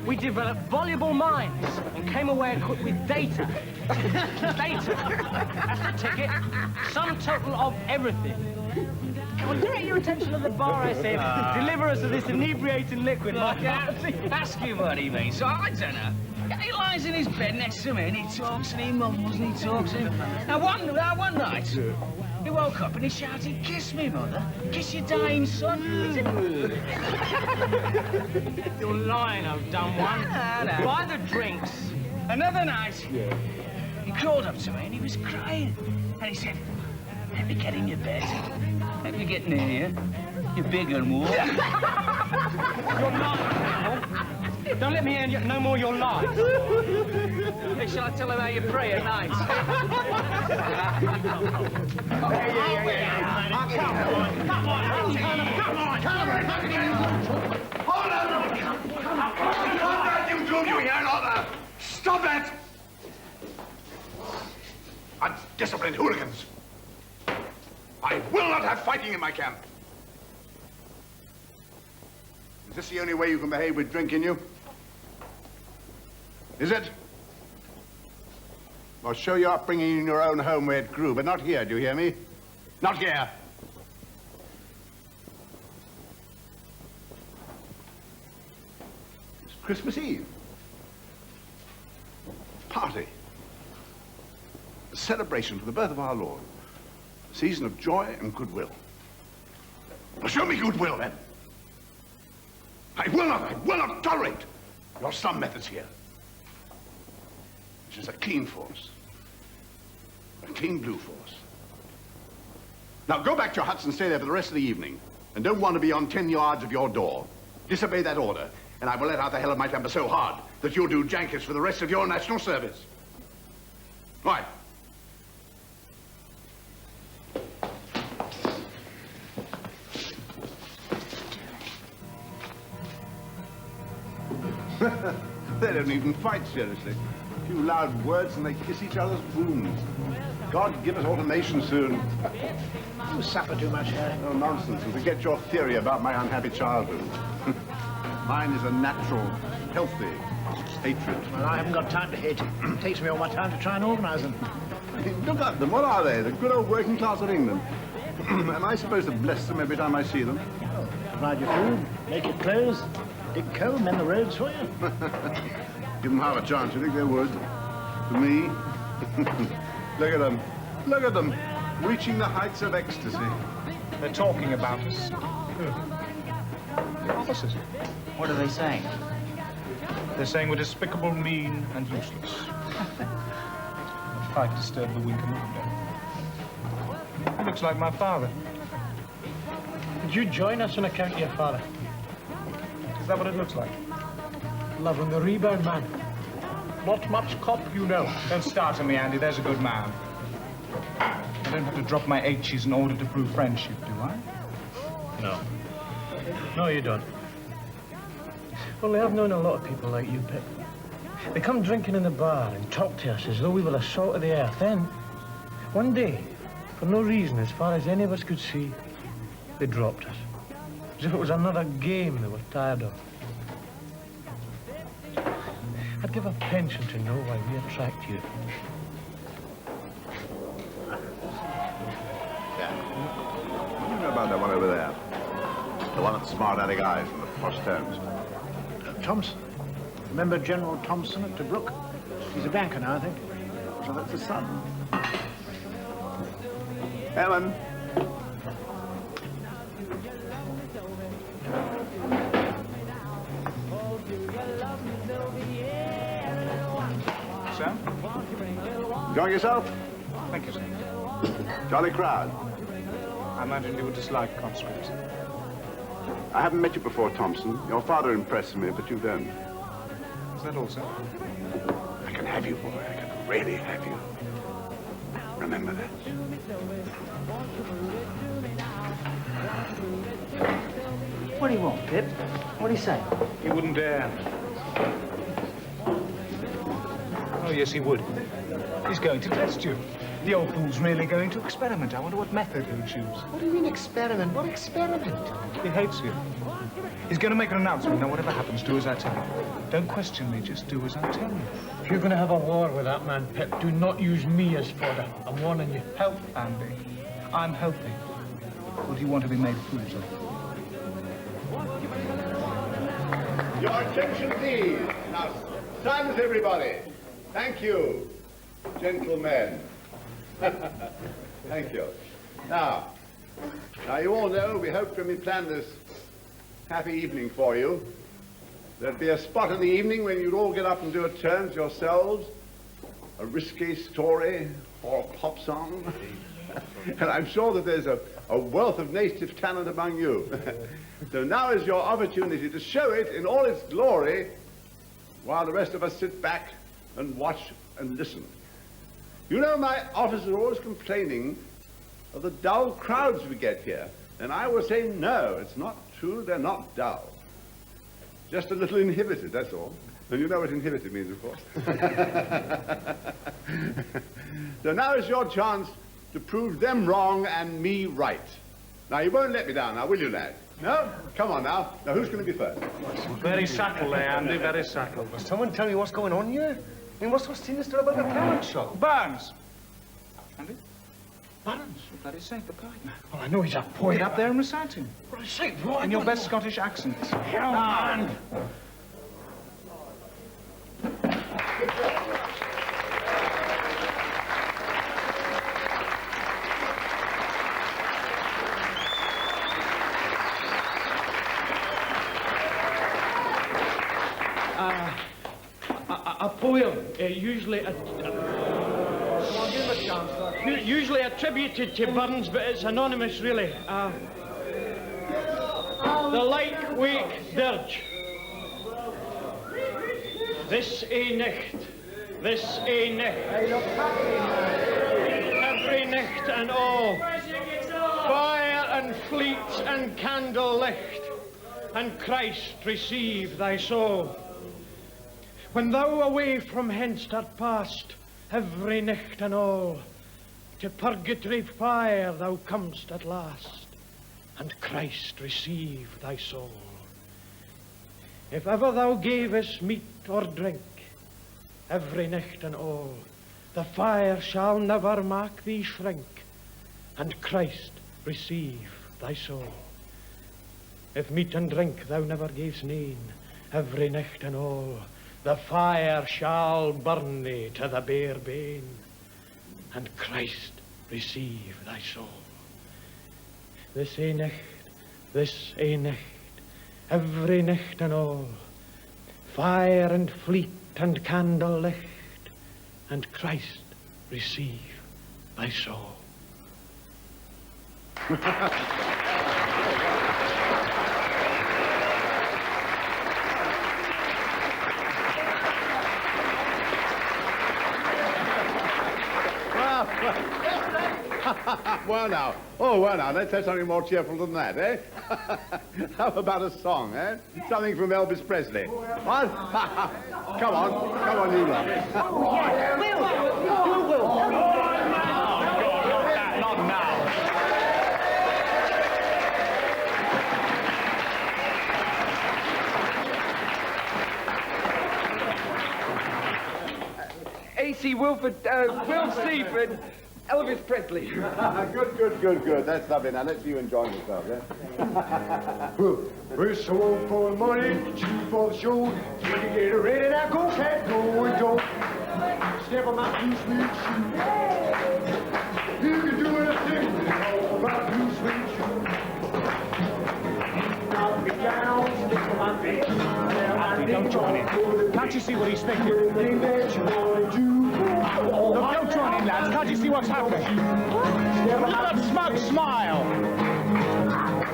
S14: we developed voluble minds and came away equipped with data. Data. That's the ticket. Sum total of everything. Well, direct your attention to the bar, I say. Deliver us to this inebriating liquid.
S15: Ask him what he means. I don't know. He lies in his bed next to me and he talks and he mumbles and he talks. Now, one night, he woke up and he shouted, "Kiss me, mother. Kiss your dying son."
S14: You're lying, oh dumb one.
S15: No.
S14: Buy the drinks.
S15: Another night, he crawled up to me and he was crying. And he said, "Let me get in your bed. Let me get near you. You're big and warm."
S14: You're lying, Carol. Don't let me hear no more your lies. Hey, shall I tell him how you pray at night?
S4: Hold on! You hear another? Stop it! Undisciplined hooligans. I will not have fighting in my camp. Is this the only way you can behave with drink in you? Is it? Well, show your upbringing in your own home where it grew, but not here, do you hear me? Not here. It's Christmas Eve. Party. A celebration for the birth of our Lord. A season of joy and goodwill. Well, show me goodwill, then. I will not tolerate your slum methods here. Which is a clean force. A clean blue force. Now go back to your huts and stay there for the rest of the evening. And don't want to be on 10 yards of your door. Disobey that order, and I will let out the hell of my temper so hard that you'll do jankers for the rest of your national service. Right. They don't even fight seriously. A few loud words and they kiss each other's wounds. God give us automation soon.
S11: You suffer too much, Harry.
S4: No nonsense, and forget your theory about my unhappy childhood. Mine is a natural, healthy hatred.
S11: Well, I haven't got time to hate. It takes me all my time to try and organize them.
S4: Look at them, what are they? The good old working class of England. Am I supposed to bless them every time I see them?
S11: Oh, provide your food, make your clothes, dig coal, mend the roads for you.
S4: Give them half a chance, you think they would? To me? Look at them. Look at them. Reaching the heights of ecstasy.
S6: They're talking about us. The officers.
S5: What are they saying?
S6: They're saying we're despicable, mean, and useless. That fight disturbed the weaker movement. He looks like my father.
S13: Would you join us on account of your father?
S6: Is that what it looks like?
S13: Love on the rebound, man. Not much cop, you know.
S6: Don't start on me, Andy. There's a good man. I don't have to drop my H's in order to prove friendship, do I?
S13: No. No, you don't. Only I've known a lot of people like you, Pip. They come drinking in the bar and talk to us as though we were the salt of the earth. Then, one day, for no reason, as far as any of us could see, they dropped us. As if it was another game they were tired of. I'd give a pension to know why we attract you.
S4: Yeah. What do you know about that one over there? The one with the smart-aleck eyes and the posh tones.
S11: Thompson. Remember General Thompson at Tobruk? He's a banker now, I think.
S4: So that's his son. Ellen.
S6: Sam?
S4: Enjoying yourself?
S6: Thank you, sir.
S4: Jolly crowd.
S6: I imagined you would dislike conscripts.
S4: I haven't met you before, Thompson. Your father impressed me, but you don't.
S6: Is that all, sir?
S4: I can have you, boy. I can really have you. Remember that.
S5: What do you want, Pip? What do you say?
S6: He wouldn't dare. Oh, yes, he would. He's going to test you. The old fool's really going to experiment. I wonder what method he'll choose.
S11: What do you mean experiment? What experiment?
S6: He hates you. He's going to make an announcement. Now, whatever happens, do as I tell you. Don't question me, just do as I tell you.
S13: If you're going to have a war with that man, Pip, do not use me as fodder. I'm warning you.
S6: Help, Andy. I'm helping. What do you want to be made fools of?
S9: Your attention, please. Now, silence, everybody. Thank you, gentlemen. Thank you. Now, you all know we hoped when we planned this happy evening for you, there'd be a spot in the evening when you'd all get up and do a turn to yourselves, a risque story or a pop song. And I'm sure that there's a wealth of native talent among you. So now is your opportunity to show it in all its glory while the rest of us sit back and watch and listen. You know, my officers are always complaining of the dull crowds we get here. And I will say, no, it's not true. They're not dull. Just a little inhibited, that's all. And you know what inhibited means, of course. So now is your chance to prove them wrong and me right. Now, you won't let me down now, will you, lad? No? Come on now. Now, who's going to be first?
S6: Very subtle there, Andy, very subtle.
S10: Will someone tell me what's going on here? I mean, what's so sinister about the talent show?
S6: Burns! Andy?
S13: Burns?
S6: For bloody sake, the pipe.
S13: Well, I know he's a poet.
S6: Get up there and recite him.
S13: Recite what?
S6: In your best Scottish accent.
S13: Hell, man! A poem, usually usually attributed to Burns, but it's anonymous, really. The Like Wake Dirge. This a nicht, this a nicht. Every nicht and all. Fire and fleet and candle licht, and Christ receive thy soul. When thou away from hence art past, every nicht and all, to purgatory fire thou comest at last, and Christ receive thy soul. If ever thou gavest meat or drink, every nicht and all, the fire shall never make thee shrink, and Christ receive thy soul. If meat and drink thou never gavest nane, every nicht and all, the fire shall burn thee to the bare bane, and Christ receive thy soul. This a nicht, this a nicht, every nicht and all, fire and fleet and candle licht, and Christ receive thy soul.
S9: Well now, let's have something more cheerful than that, eh? How about a song, eh? Something from Elvis Presley. What? Come on, you lot.
S6: Not now.
S1: A.C. Wilford, Will Seaford, Elvis Presley.
S9: Good. That's lovely. Now, let's see you enjoying yourself, yeah?
S10: We're so old for money, cheap for the show. You can get ready, now go, cat, go, and don't. Step on my blue suede shoe. You can do anything about blue suede shoe. Knock me down, stick to my feet.
S6: Don't join in. Can't you see what he's thinking?
S10: Everything that you want to do.
S6: Look, don't join in, lads. Can't you see what's happening? Look at that smug smile.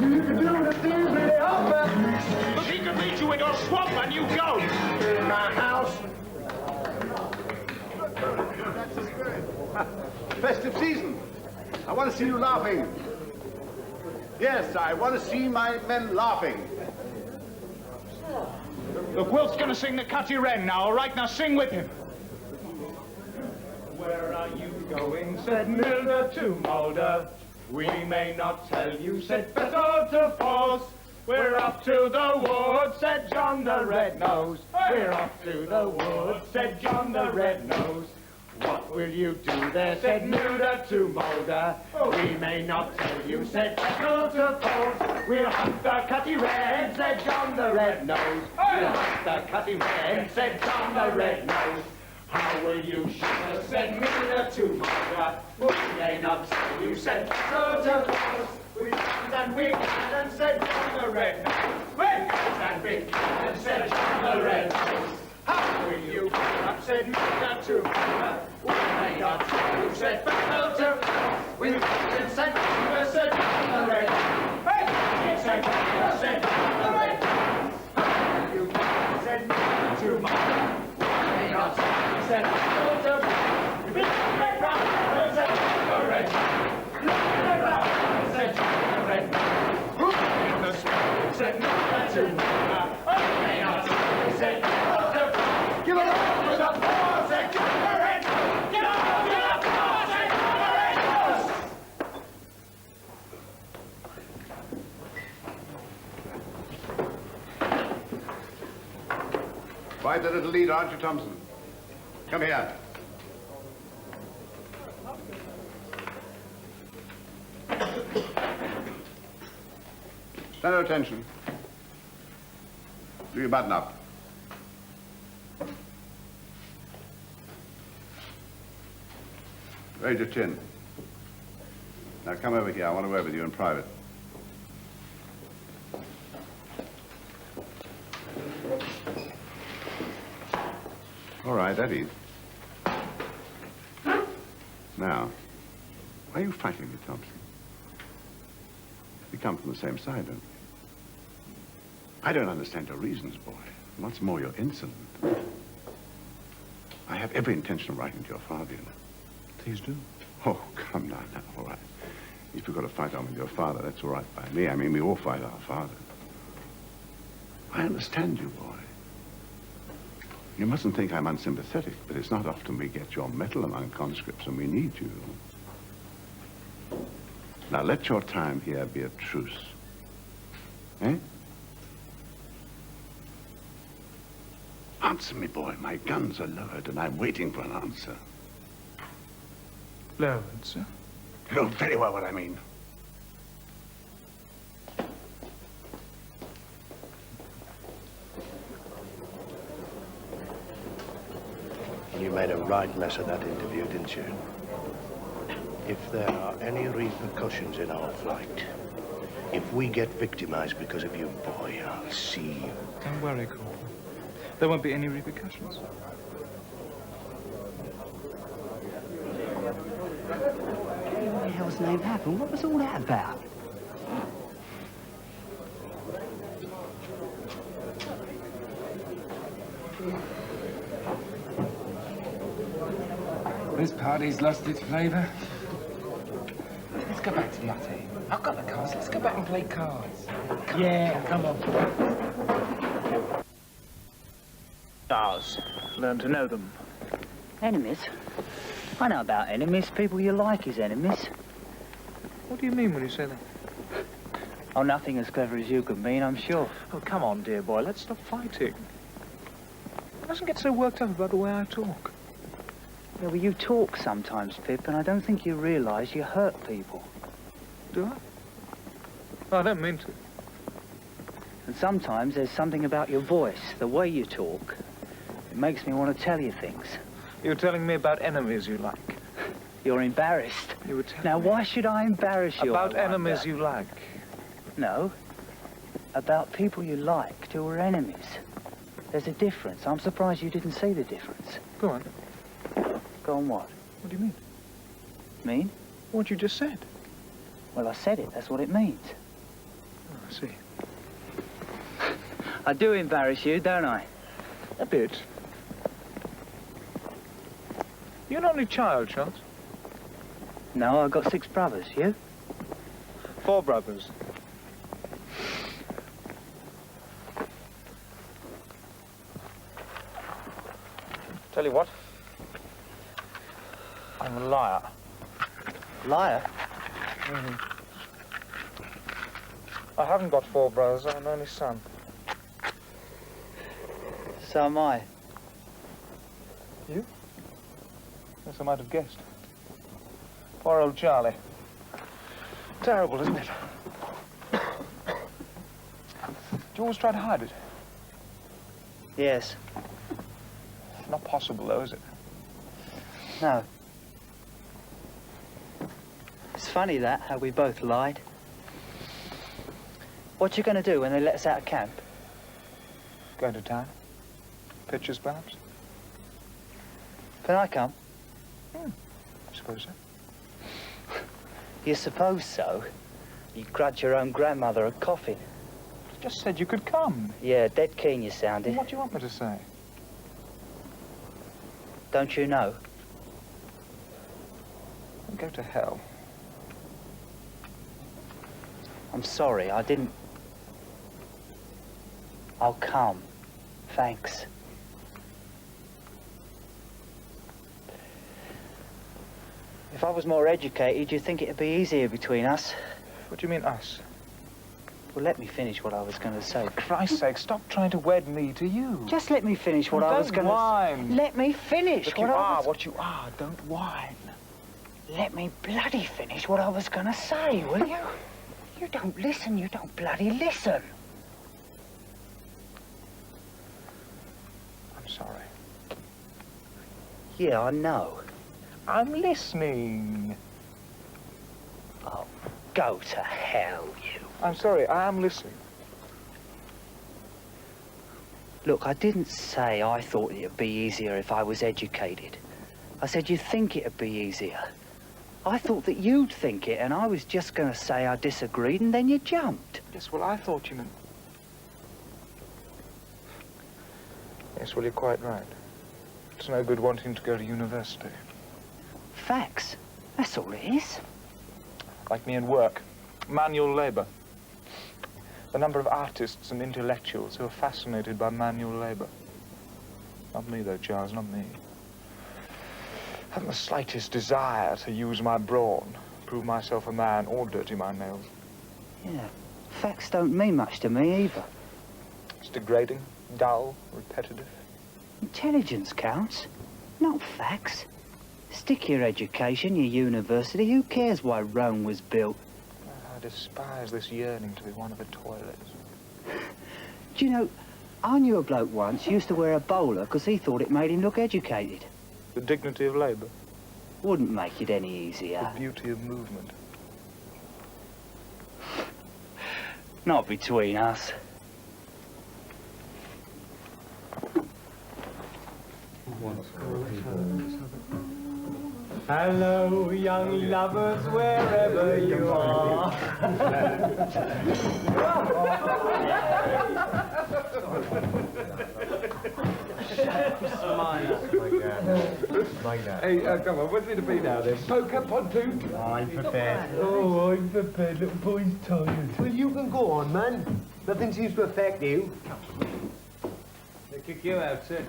S10: You can do the things that they offer.
S6: Look, he can lead you into a swamp and you go.
S10: In my house.
S9: That's the spirit. Festive season. I want to see you laughing. Yes, I want to see my men laughing.
S6: Look, Wilt's going to sing the Cutty Wren now, all right? Now sing with him.
S16: Where are you going, said Milder to Mulder. We may not tell you, said Better to Force. We're off to the woods, said John the Red-Nosed. We're off to the woods, said John the Red-Nosed. What will you do there, said Mulder to Mulder. We may not tell you, said Jekyll to Fold. We'll hunt the cutty red, said John the Red-Nosed. We'll hunt the cutty red, said John the Red-Nosed. How will you shoot us, said Mulder to Mulder. We may not tell you, said Jekyll to Fold. We hunt and we can, said John the Red-Nosed. We hunt and we can, said John the Red-Nosed. How will you put up, said Mulder to Mulder. We may not tell you, said Jekyll to Fold. We hunt and said Mulder, said John the Red-Nosed. We said Mulder, said John the Red-Nosed. How will you put up, said Mulder to Mulder. We may not tell you, said Jekyll to Fold. We hunt and said John the Red-Nosed. Said John the Red-Nosed. Who in the smoke, said Mulder to Mulder. We may not tell you, said Jekyll to Fold. Give it all with a paw, said John the Red-Nosed. Give it all with a paw, said John the Red-Nosed.
S4: Quite a little lead, aren't you, Thompson? Come here. Stand at attention. Do your button up. Raise your chin. Now come over here. I want a word with you in private. All right, at ease. Now, why are you fighting me, Thompson? We come from the same side, don't we? I don't understand your reasons, boy. What's more, you're insolent. I have every intention of writing to your father, you know. Please do. Oh, come now, all right. If you've got to fight on with your father, that's all right by me. I mean, we all fight our father. I understand you, boy. You mustn't think I'm unsympathetic, but it's not often we get your mettle among conscripts, and we need you. Now, let your time here be a truce. Eh? Answer me, boy. My guns are lowered, and I'm waiting for an answer.
S6: Lowered, sir?
S4: You know very well what I mean.
S3: You made a right mess of that interview, didn't you? If there are any repercussions in our flight, if we get victimized because of you, boy, I'll see you.
S6: Don't worry, Corporal. There won't be any repercussions.
S5: What the hell's name happened? What was all that about?
S17: This party's lost its flavour. Let's go back to Nutty. I've got the cards. Let's go back and play cards.
S13: Yeah, come on.
S2: Stars. Learn to know them.
S5: Enemies? I know about enemies. People you like is enemies.
S6: What do you mean when you say that?
S5: Oh, nothing as clever as you could mean, I'm sure.
S6: Oh, come on, dear boy. Let's stop fighting. I mustn't get so worked up about the way I talk.
S5: Yeah, well, you talk sometimes, Pip, and I don't think you realise you hurt people.
S6: Do I? Oh, I don't mean to.
S5: And sometimes there's something about your voice, the way you talk. It makes me want to tell you things.
S6: You're telling me about enemies you like.
S5: You're embarrassed.
S6: You were telling
S5: Now,
S6: me
S5: why should I embarrass you?
S6: about enemies you like.
S5: No. About people you liked who were enemies. There's a difference. I'm surprised you didn't see the difference.
S6: Go on.
S5: Go on what?
S6: What do you mean?
S5: Mean?
S6: What you just said.
S5: Well, I said it. That's what it means.
S6: Oh, I see.
S5: I do embarrass you, don't I?
S6: A bit. You're an only child, Charles.
S5: No, I've got 6 brothers. You?
S6: 4 brothers. Tell you what. I'm a liar.
S5: Liar?
S6: Mm-hmm. I haven't got 4 brothers. I'm an only son.
S5: So am I.
S6: You? Yes, I might have guessed. Poor old Charlie. Terrible, isn't it? Do you always try to hide it?
S5: Yes.
S6: Not possible, though, is it?
S5: No. It's funny that, how we both lied. What you going to do when they let us out of camp?
S6: Going to town? Pictures, perhaps?
S5: Can I come?
S6: I suppose so.
S5: You suppose so? You grudge your own grandmother a coffin.
S6: I just said you could come.
S5: Yeah, dead keen you sounded.
S6: What do you want me to say?
S5: Don't you know?
S6: Go to hell.
S5: I'm sorry, I didn't... I'll come. Thanks. If I was more educated, you'd think it'd be easier between us.
S6: What do you mean, us?
S5: Well, let me finish what I was going to say.
S6: For Christ's sake, stop trying to wed me to you.
S5: Just let me finish what I was going to say.
S6: Don't whine.
S5: Let me finish
S6: Look,
S5: what
S6: you
S5: I
S6: are
S5: was...
S6: what you are. Don't whine.
S5: Let me bloody finish what I was going to say, will you? You don't listen. You don't bloody listen.
S6: I'm sorry.
S5: Yeah, I know.
S6: I'm listening.
S5: Oh, go to hell, you.
S6: I'm sorry, I am listening.
S5: Look, I didn't say I thought it'd be easier if I was educated. I said you'd think it'd be easier. I thought that you'd think it, and I was just going to say I disagreed, and then you jumped.
S6: Yes, well, I thought you meant... Yes, well, you're quite right. It's no good wanting to go to university.
S5: Facts. That's all it is.
S6: Like me in work. Manual labour. The number of artists and intellectuals who are fascinated by manual labour. Not me, though, Charles, not me. I haven't the slightest desire to use my brawn, prove myself a man, or dirty my nails.
S5: Yeah. Facts don't mean much to me, either.
S6: It's degrading, dull, repetitive.
S5: Intelligence counts, not facts. Stick your education, your university. Who cares why Rome was built?
S6: I despise this yearning to be one of the toilets.
S5: Do you know, I knew a bloke once who used to wear a bowler because he thought it made him look educated.
S6: The dignity of labour.
S5: Wouldn't make it any easier.
S6: The beauty of movement.
S5: Not between us.
S16: Hello, young lovers, wherever you are.
S1: Hey, come on, what's it to be now then? Poker, pontoon?
S16: I'm prepared.
S13: Oh, I'm prepared. Little boy's tired.
S16: Well, you can go on, man. Nothing seems to affect you. They kick you out, sir.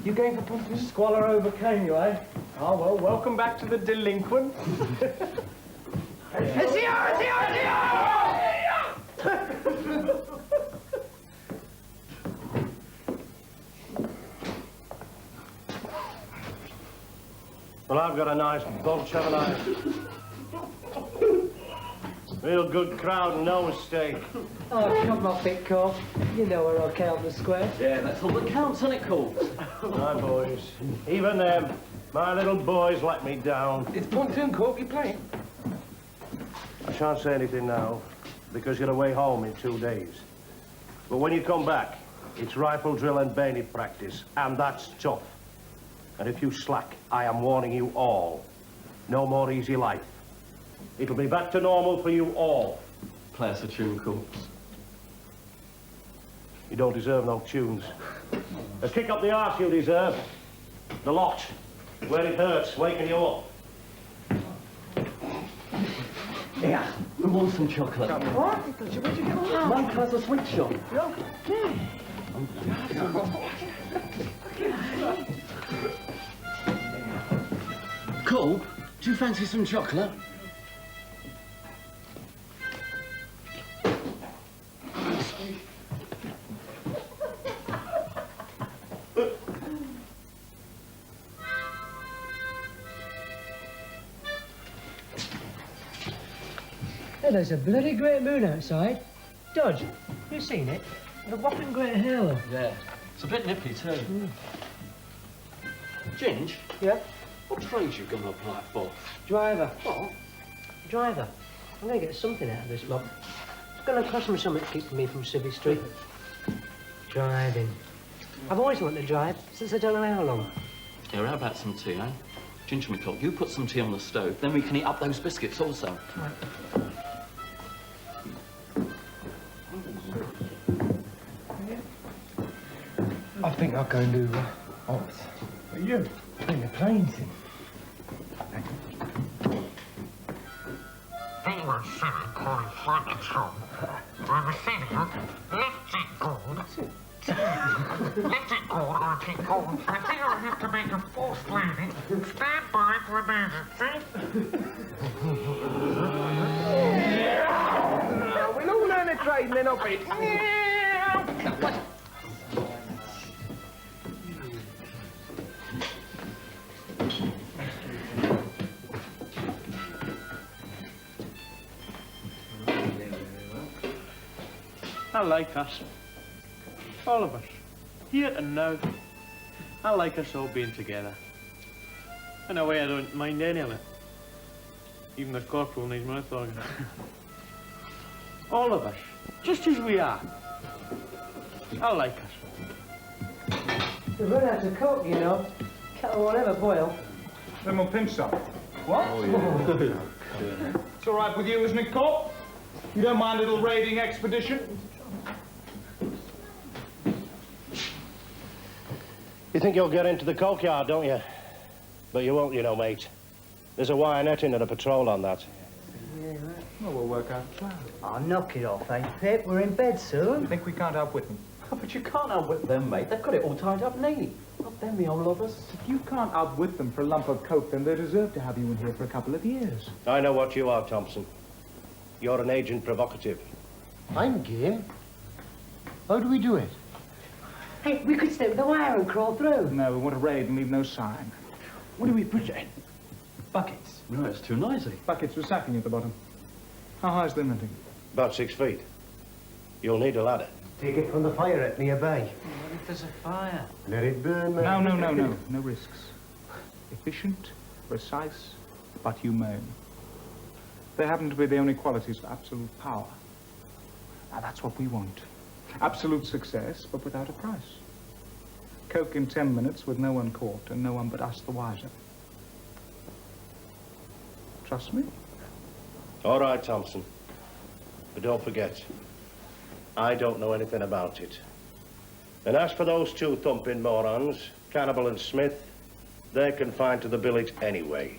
S13: You going for pumpkin? Squalor overcame you, eh?
S16: Oh, well, welcome back to the delinquent. Well, I've got a nice bunch, haven't I? Real good crowd and no mistake.
S7: Oh, come on, bit cough. You know we're okay on the square.
S14: Yeah, that's all that counts, isn't it, Colt?
S3: My boys, even them, my little boys let me down.
S1: It's pontoon, Corp, you playing?
S3: I shan't say anything now, because you're away home in 2 days. But when you come back, it's rifle drill and bayonet practice, and that's tough. And if you slack, I am warning you all. No more easy life. It'll be back to normal for you all.
S14: Play us a tune, Colt.
S3: You don't deserve no tunes. A kick up the arse you deserve. The lot. Where it hurts, waking you up.
S14: Yeah, we want some chocolate.
S7: What? Where'd you get all that?
S14: Mike has a sweet shop. Cole, do you fancy some chocolate?
S7: there's a bloody great moon outside. Dodge, you seen it? A whopping great halo.
S18: Yeah. It's a bit nippy, too. Ginge?
S7: Yeah?
S18: What trade you going to apply for?
S7: Driver.
S18: What?
S7: Driver. I'm going to get something out of this lot. It's going to cost me something keeping me from Civvy Street. Driving. I've always wanted to drive, since I don't know how long.
S18: Here, how about some tea, eh? Ginger McCall, you put some tea on the stove, then we can eat up those biscuits also.
S7: Right.
S17: I think I'll go and do Oz.
S13: Are you?
S17: Bring the planes in.
S19: Anyone seen it calling flight control? I'm receiving it. Left it gold. Left it gold, I keep gold. I think I'll have to make a false landing. Stand by for emergency.
S16: We'll all learn a trade and then I'll be...
S20: I like us. All of us. Here and now. I like us all being together. In a way, I don't mind any of it. Even the corporal needs mouth organ. All of us. Just as we are. I like us.
S7: We've run out of coke, you know. Kettle won't ever boil.
S6: Then we'll pinch some. What?
S7: Oh, yeah.
S6: It's all right with you, isn't it, Cop? You don't mind a little raiding expedition?
S3: You think you'll get into the coke yard, don't you? But you won't, you know, mate. There's a wire netting and a patrol on that.
S7: Yeah, right.
S6: Well, we'll work out a plan.
S7: Oh, knock it off, eh, Pip? We're in bed soon.
S6: You think we can't outwit them?
S18: But you can't outwit them, mate. They've got it all tied up neat. Not them, the old lovers.
S6: If you can't outwit them for a lump of coke, then they deserve to have you in here for a couple of years.
S3: I know what you are, Thompson. You're an agent provocative.
S10: I'm game. How do we do it?
S7: Hey, we could step the wire and crawl through.
S6: No, we want to raid and leave no sign.
S18: What do we put it in? Buckets. No, it's too noisy.
S6: Buckets with sacking at the bottom. How high is the netting?
S3: About 6 feet. You'll need a ladder.
S10: Take it from the fire at nearby.
S7: What if there's a fire?
S10: Let it burn, man.
S6: No. No risks. Efficient, precise, but humane. They happen to be the only qualities of absolute power. Now, that's what we want. Absolute success, but without a price. Coke in 10 minutes with no one caught and no one but us the wiser. Trust me?
S3: All right, Thompson. But don't forget, I don't know anything about it. And as for those two thumping morons, Cannibal and Smith, they're confined to the village anyway.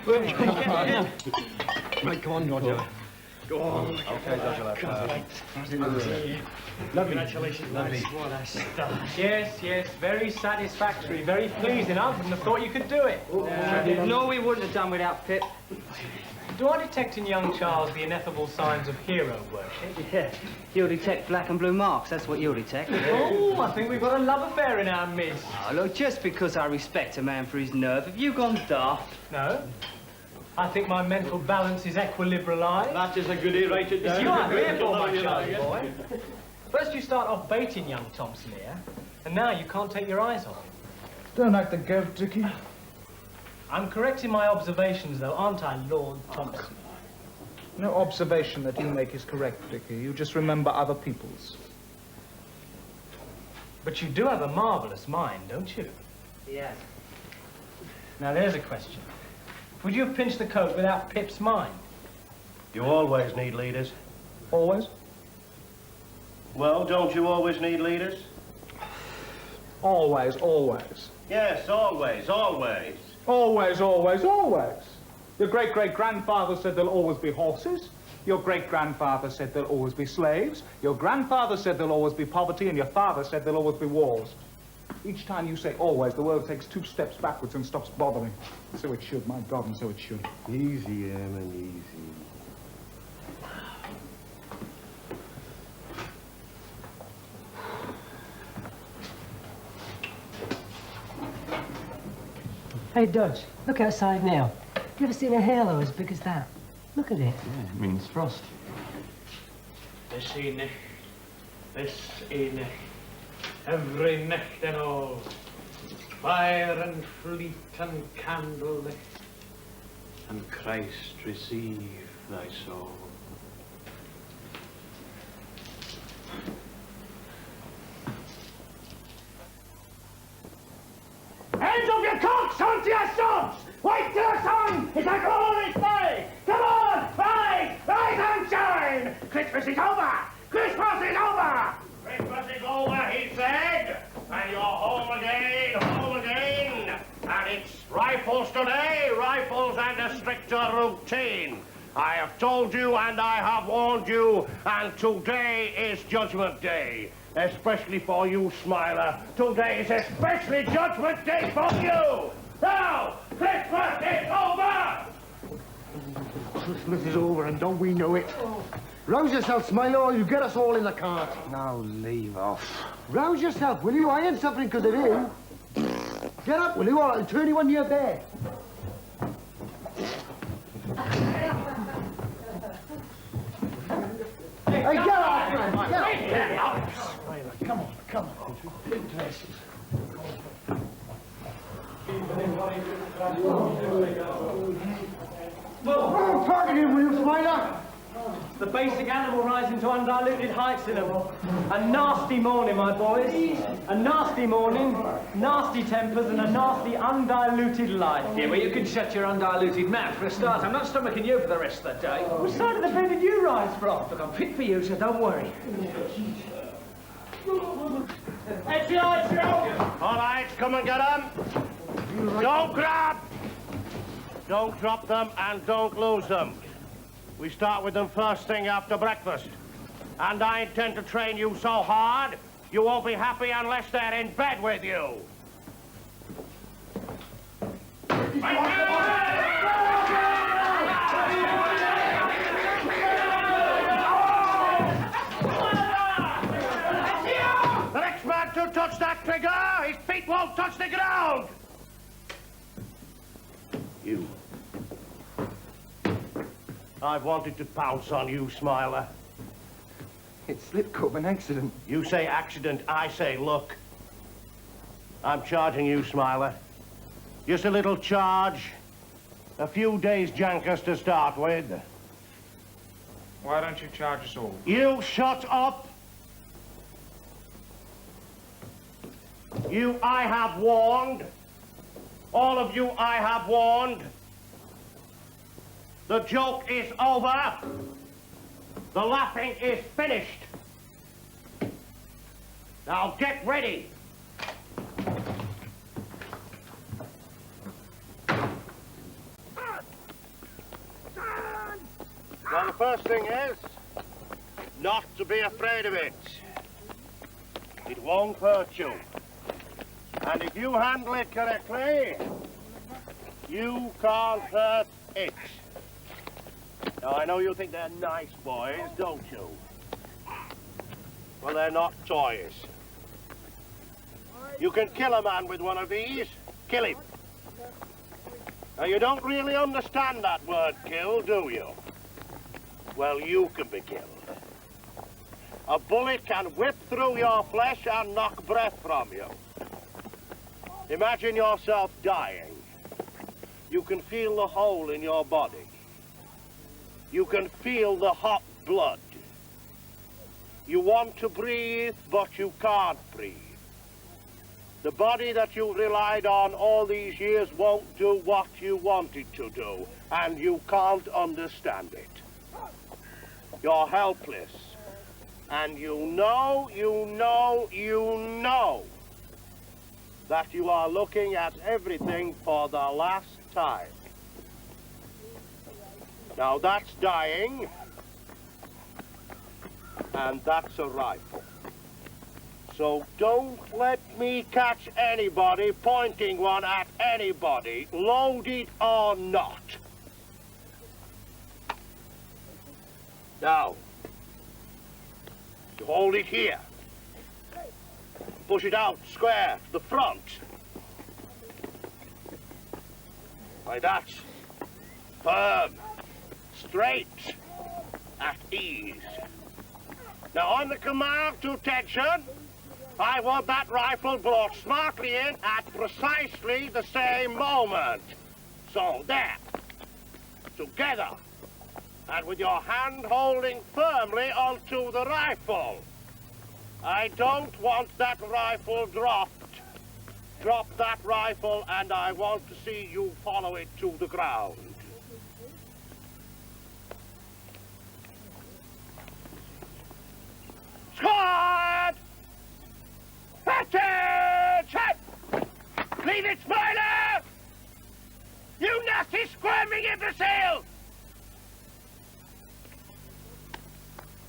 S20: Right, come on, Roger. Go on.
S10: Okay, Dodger, lad.
S20: Lovely. Congratulations, lads. What a start. Yes, very satisfactory, very pleasing. I wouldn't have thought you could do it.
S14: No, we wouldn't have done without Pip.
S20: Do I detect in young Charles the ineffable signs of hero worship?
S14: Yeah, you'll detect black and blue marks, that's what you'll detect.
S20: Oh, I think we've got a love affair in our midst.
S14: Oh, look, just because I respect a man for his nerve, have you gone daft?
S20: No. I think my mental balance is equilibralised.
S3: That is a good rated
S20: It's you I'm here for, my Charlie boy. First you start off baiting young Thompson here, and now you can't take your eyes off him.
S6: Don't act the goat, Dickie.
S20: I'm correct in my observations, though, aren't I, Lord Thompson?
S6: No observation that you make is correct, Dickie. You just remember other people's.
S20: But you do have a marvellous mind, don't you?
S14: Yes.
S20: Now, there's a question. Would you have pinched the coat without Pip's mind?
S3: You always need leaders.
S6: Always?
S3: Well, don't you always need leaders?
S6: Always, always.
S3: Yes, always, always.
S6: Always, always, always. Your great-great-grandfather said there'll always be horses. Your great-grandfather said there'll always be slaves. Your grandfather said there'll always be poverty, and your father said there'll always be wars. Each time you say always, the world takes 2 steps backwards and stops bothering. So it should, my God, and so it should.
S10: Easy, Eamon, easy.
S7: Hey, Dodge, look outside now. You ever seen a halo as big as that? Look at it.
S18: Yeah, it means frost.
S20: This in every necht and all, fire and fleet and candle, and Christ receive thy soul.
S16: Hands off your cocks, onto your swords! Wait till the sun is a glorious day! Come on, rise and shine! Christmas is over! Christmas is over! Christmas is over, he said, and you're home again, and it's rifles today, rifles and a stricter routine. I have told you and I have warned you, and today is Judgment Day. Especially for you, Smiler. Today is especially Judgment Day for you! Now, Christmas is over!
S10: Christmas is over, and don't we know it? Rouse yourself, Smiler, or you get us all in the cart.
S17: Now leave off.
S10: Rouse yourself, will you? I ain't suffering because of him. Get up, will you, or I'll turn you on your bed. Hey, get off, man! Get off! Come on. Big dresses. Oh, pardon him, will you, Smiler?
S20: The basic animal rising to undiluted heights in them. A nasty morning, my boys. A nasty morning, nasty tempers, and a nasty undiluted life.
S14: Yeah, well, you can shut your undiluted mouth for a start. I'm not stomaching you for the rest of the day.
S20: Which side of the bed did you rise from?
S14: Look, I'm fit for you, so don't worry.
S3: All right, come and get them. Don't grab. Don't drop them and don't lose them. We start with them first thing after breakfast. And I intend to train you so hard, you won't be happy unless they're in bed with you. The next man to touch that trigger, his feet won't touch the ground. You. I've wanted to pounce on you, Smiler.
S17: It slipped caught an accident.
S3: You say accident, I say look. I'm charging you, Smiler. Just a little charge. A few days jankers to start with.
S6: Why don't you charge us all?
S3: You shut up. You I have warned. All of you I have warned. The joke is over. The laughing is finished. Now get ready. Well, the first thing is not to be afraid of it. It won't hurt you. And if you handle it correctly, you can't hurt it. Now, I know you think they're nice boys, don't you? Well, they're not toys. You can kill a man with one of these. Kill him. Now, you don't really understand that word kill, do you? Well, you can be killed. A bullet can whip through your flesh and knock breath from you. Imagine yourself dying. You can feel the hole in your body. You can feel the hot blood. You want to breathe, but you can't breathe. The body that you relied on all these years won't do what you want it to do, and you can't understand it. You're helpless. And you know that you are looking at everything for the last time. Now that's dying, and that's a rifle. So don't let me catch anybody pointing one at anybody, loaded or not. Now, you hold it here. Push it out square to the front. Like that. Firm. Straight. At ease. Now on the command to attention, I want that rifle brought smartly in at precisely the same moment. So there. Together. And with your hand holding firmly onto the rifle. I don't want that rifle dropped. Drop that rifle and I want to see you follow it to the ground. Squad! Attention! Leave it, Smiler! You nasty squirming imbecile!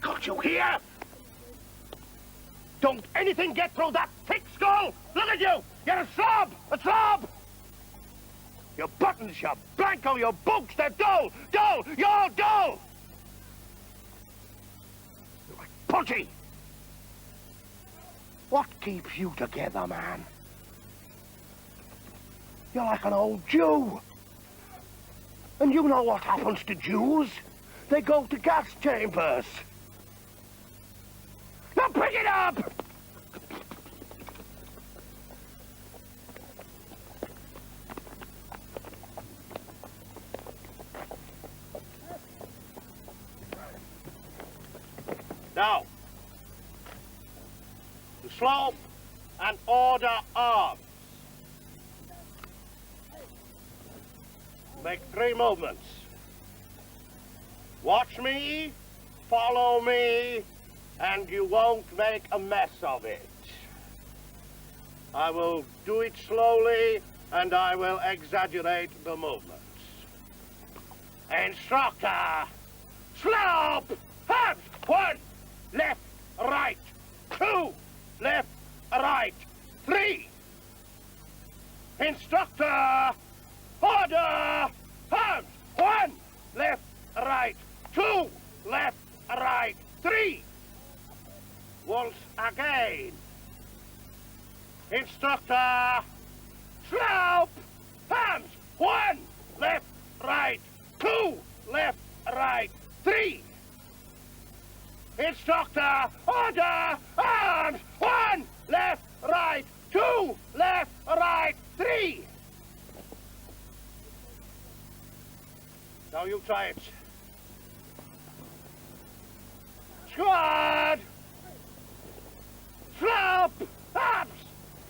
S3: Got you here? Don't anything get through that thick skull! Look at you! You're a slob! A slob! Your buttons, your blanco, your boots, they're dull! Dull! You're dull! You're like pudgy! What keeps you together, man? You're like an old Jew. And you know what happens to Jews? They go to gas chambers. Now pick it up! Now, to slope and order arms. Make 3 movements. Watch me, follow me, and you won't make a mess of it. I will do it slowly, and I will exaggerate the movements. Instructor, slope, hands, 1, left, right, 2, left, right, 3. Instructor, order, hands, 1, left, right, 2, left, right, 3. Once again. Instructor, slope, hands, 1, left, right, 2, left, right, 3. Instructor, order, arms, 1, left, right, 2, left, right, 3. Now you try it. Squad! Slope! Arms!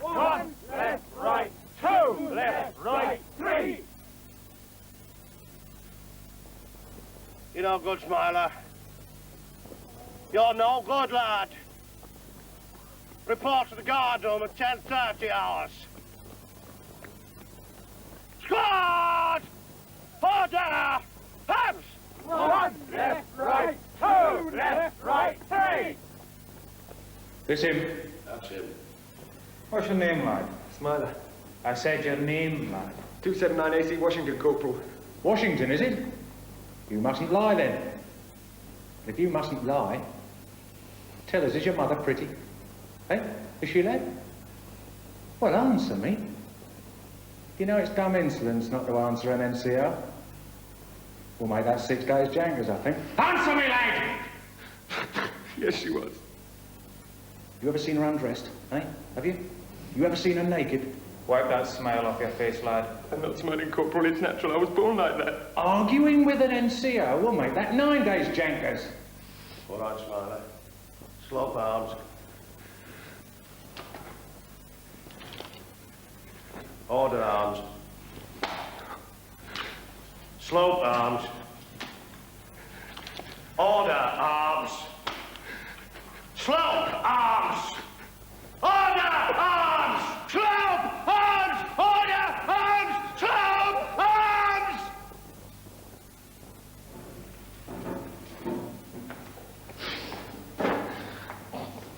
S16: 1, left, right, 2, left, right, 3.
S3: You're no good, Smiler. You're no good, lad. Report to the guard room at 10:30 hours. Squad! Order! Hands!
S16: 1, left, right, 2, left, right, 3.
S6: This him?
S3: That's him.
S6: What's your name, lad?
S1: Smiler.
S6: I said your name, lad.
S1: 279 AC Washington, Corporal.
S6: Washington, is it? You mustn't lie, then. If you mustn't lie, tell us, is your mother pretty? Eh? Is she, lad? Well, answer me. You know it's dumb insolence not to answer an NCO. We'll make that 6 days jankers, I think. Answer me, lad!
S1: Yes, she was.
S6: You ever seen her undressed, eh? Have you? You ever seen her naked? Wipe that smile off your face, lad.
S1: I'm not smiling, Corporal. It's natural. I was born like that.
S6: Arguing with an NCO will make that 9 days jankers.
S3: All right, Smiler. Slope arms. Order arms. Slope arms. Order arms. Slope arms. Order arms. Slope arms. Order arms. Slope arms.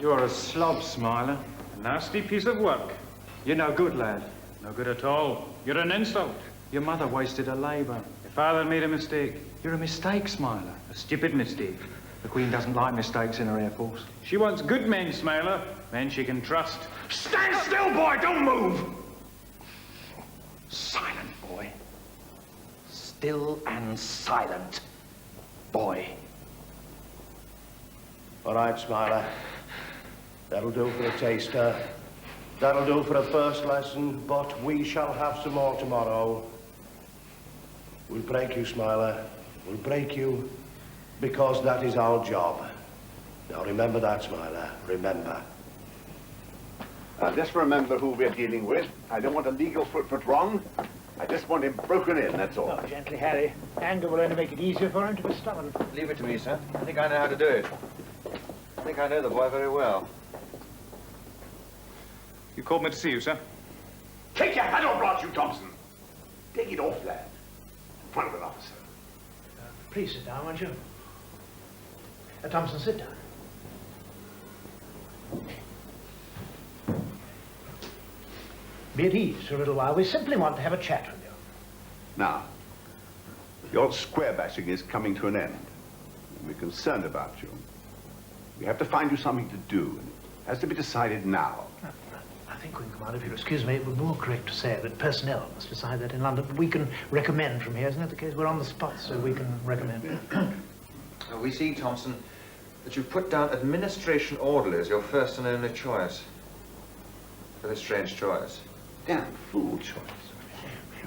S6: You're a slob, Smiler. A nasty piece of work. You're no good, lad. No good at all. You're an insult. Your mother wasted her labour. Your father made a mistake. You're a mistake, Smiler. A stupid mistake. The Queen doesn't like mistakes in her Air Force. She wants good men, Smiler. Men she can trust. Stand still, boy! Don't move!
S15: Silent, boy. Still and silent, boy.
S3: All right, Smiler. That'll do for a taster. That'll do for a first lesson, but we shall have some more tomorrow. We'll break you, Smiler. We'll break you, because that is our job. Now remember that, Smiler. Remember.
S9: Just remember who we're dealing with. I don't want a legal foot wrong. I just want him broken in, that's all.
S11: Oh, gently, Harry. Anger will only make it easier for him to be stubborn.
S12: Leave it to me, sir. I think I know how to do it. I think I know the boy very well.
S6: You called me to see you, sir?
S4: Take your hat off, Blanche, you Thompson. Take it off, lad. In front of an officer.
S11: Please sit down, won't you? Thompson, sit down. Be at ease for a little while. We simply want to have a chat with you.
S4: Now, your square bashing is coming to an end. We're concerned about you. We have to find you something to do. And it has to be decided now.
S11: I think, Wing Commander, if you'll excuse me, it would be more correct to say that personnel must decide that in London. We can recommend from here, isn't that the case? We're on the spot, so we can recommend.
S12: We see, Thompson, that you've put down administration orderly as your first and only choice. Very strange choice.
S4: Damn fool choice.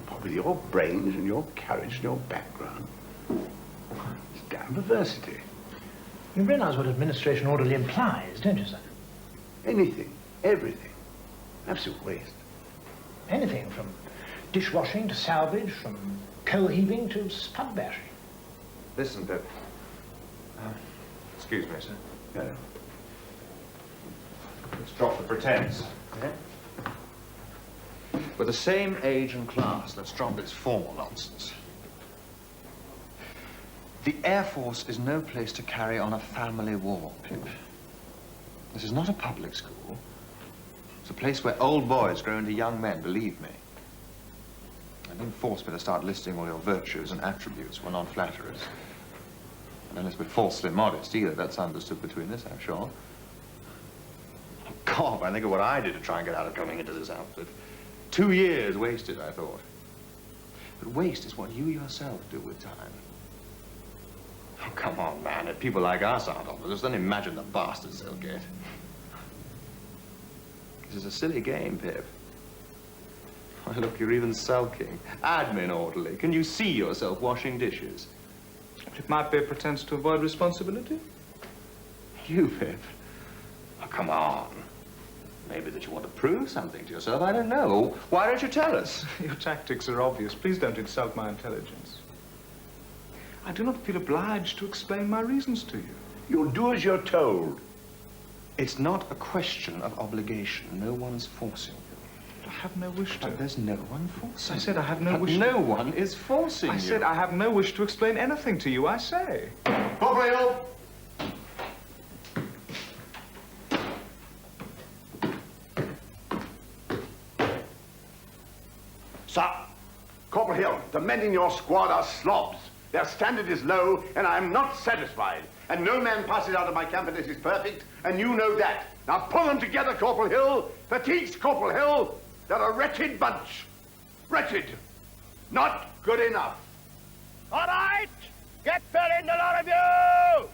S4: Probably your brains and your courage and your background. It's damn perversity.
S11: You realize what administration orderly implies, don't you, sir?
S4: Anything, everything. Absolute waste.
S11: Anything from dishwashing to salvage, from coal heaving to spud bashing.
S12: Listen, Pip. Excuse me, sir.
S4: Yeah.
S12: Let's drop the pretense.
S4: Yeah?
S12: We're the same age and class. Let's drop this formal nonsense. The Air Force is no place to carry on a family war, Pip. This is not a public school. It's a place where old boys grow into young men, believe me. And don't force me to start listing all your virtues and attributes. We're not flatterers. And unless we're falsely modest either, that's understood between us, I'm sure. God, I think of what I did to try and get out of coming into this outfit. 2 years wasted, I thought. But waste is what you yourself do with time. Oh, come on, man. If people like us aren't officers, then imagine the bastards they'll get. This is a silly game, Pip. Why, look, you're even sulking. Admin orderly. Can you see yourself washing dishes?
S6: It might be a pretense to avoid responsibility.
S12: You, Pip? Oh, come on. Maybe that you want to prove something to yourself. I don't know. Why don't you tell us?
S6: Your tactics are obvious. Please don't insult my intelligence. I do not feel obliged to explain my reasons to you.
S4: You'll do as you're told.
S12: It's not a question of obligation. No one's forcing you.
S6: I have no wish to.
S8: But there's no one forcing
S6: I said I have no
S8: But
S6: wish
S8: no
S6: to.
S8: one is forcing
S6: I
S8: you.
S6: said I have no wish to explain anything to you, I say.
S4: Corporal! Sir, Corporal Hill, the men in your squad are slobs. Their standard is low, and I am not satisfied. And no man passes out of my camp unless he's perfect, and you know that. Now pull them together, Corporal Hill. Fatigues, Corporal Hill. They're a wretched bunch. Wretched. Not good enough.
S3: All right! Get fed in, the lot of you!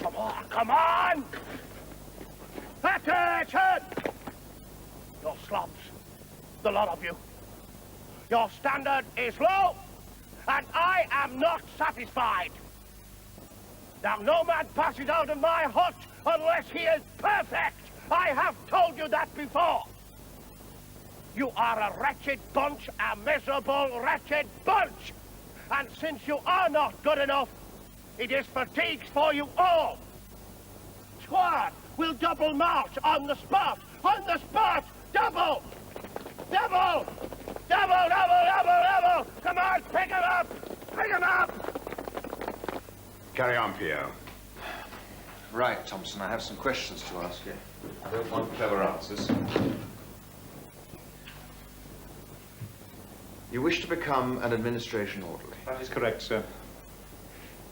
S3: Come on, come on! Attention! You're slobs, the lot of you. Your standard is low, and I am not satisfied. Now, no man passes out of my hut unless he is perfect. I have told you that before. You are a wretched bunch, a miserable, wretched bunch. And since you are not good enough, it is fatigues for you all. Squad will double march on the spot. On the spot! Double! Double! Double, double, double, double! Come on, pick him up! Pick him up!
S4: Carry on, Pierre.
S12: Right, Thompson, I have some questions to ask you. I don't want clever answers. You wish to become an administration orderly?
S6: That is correct, sir.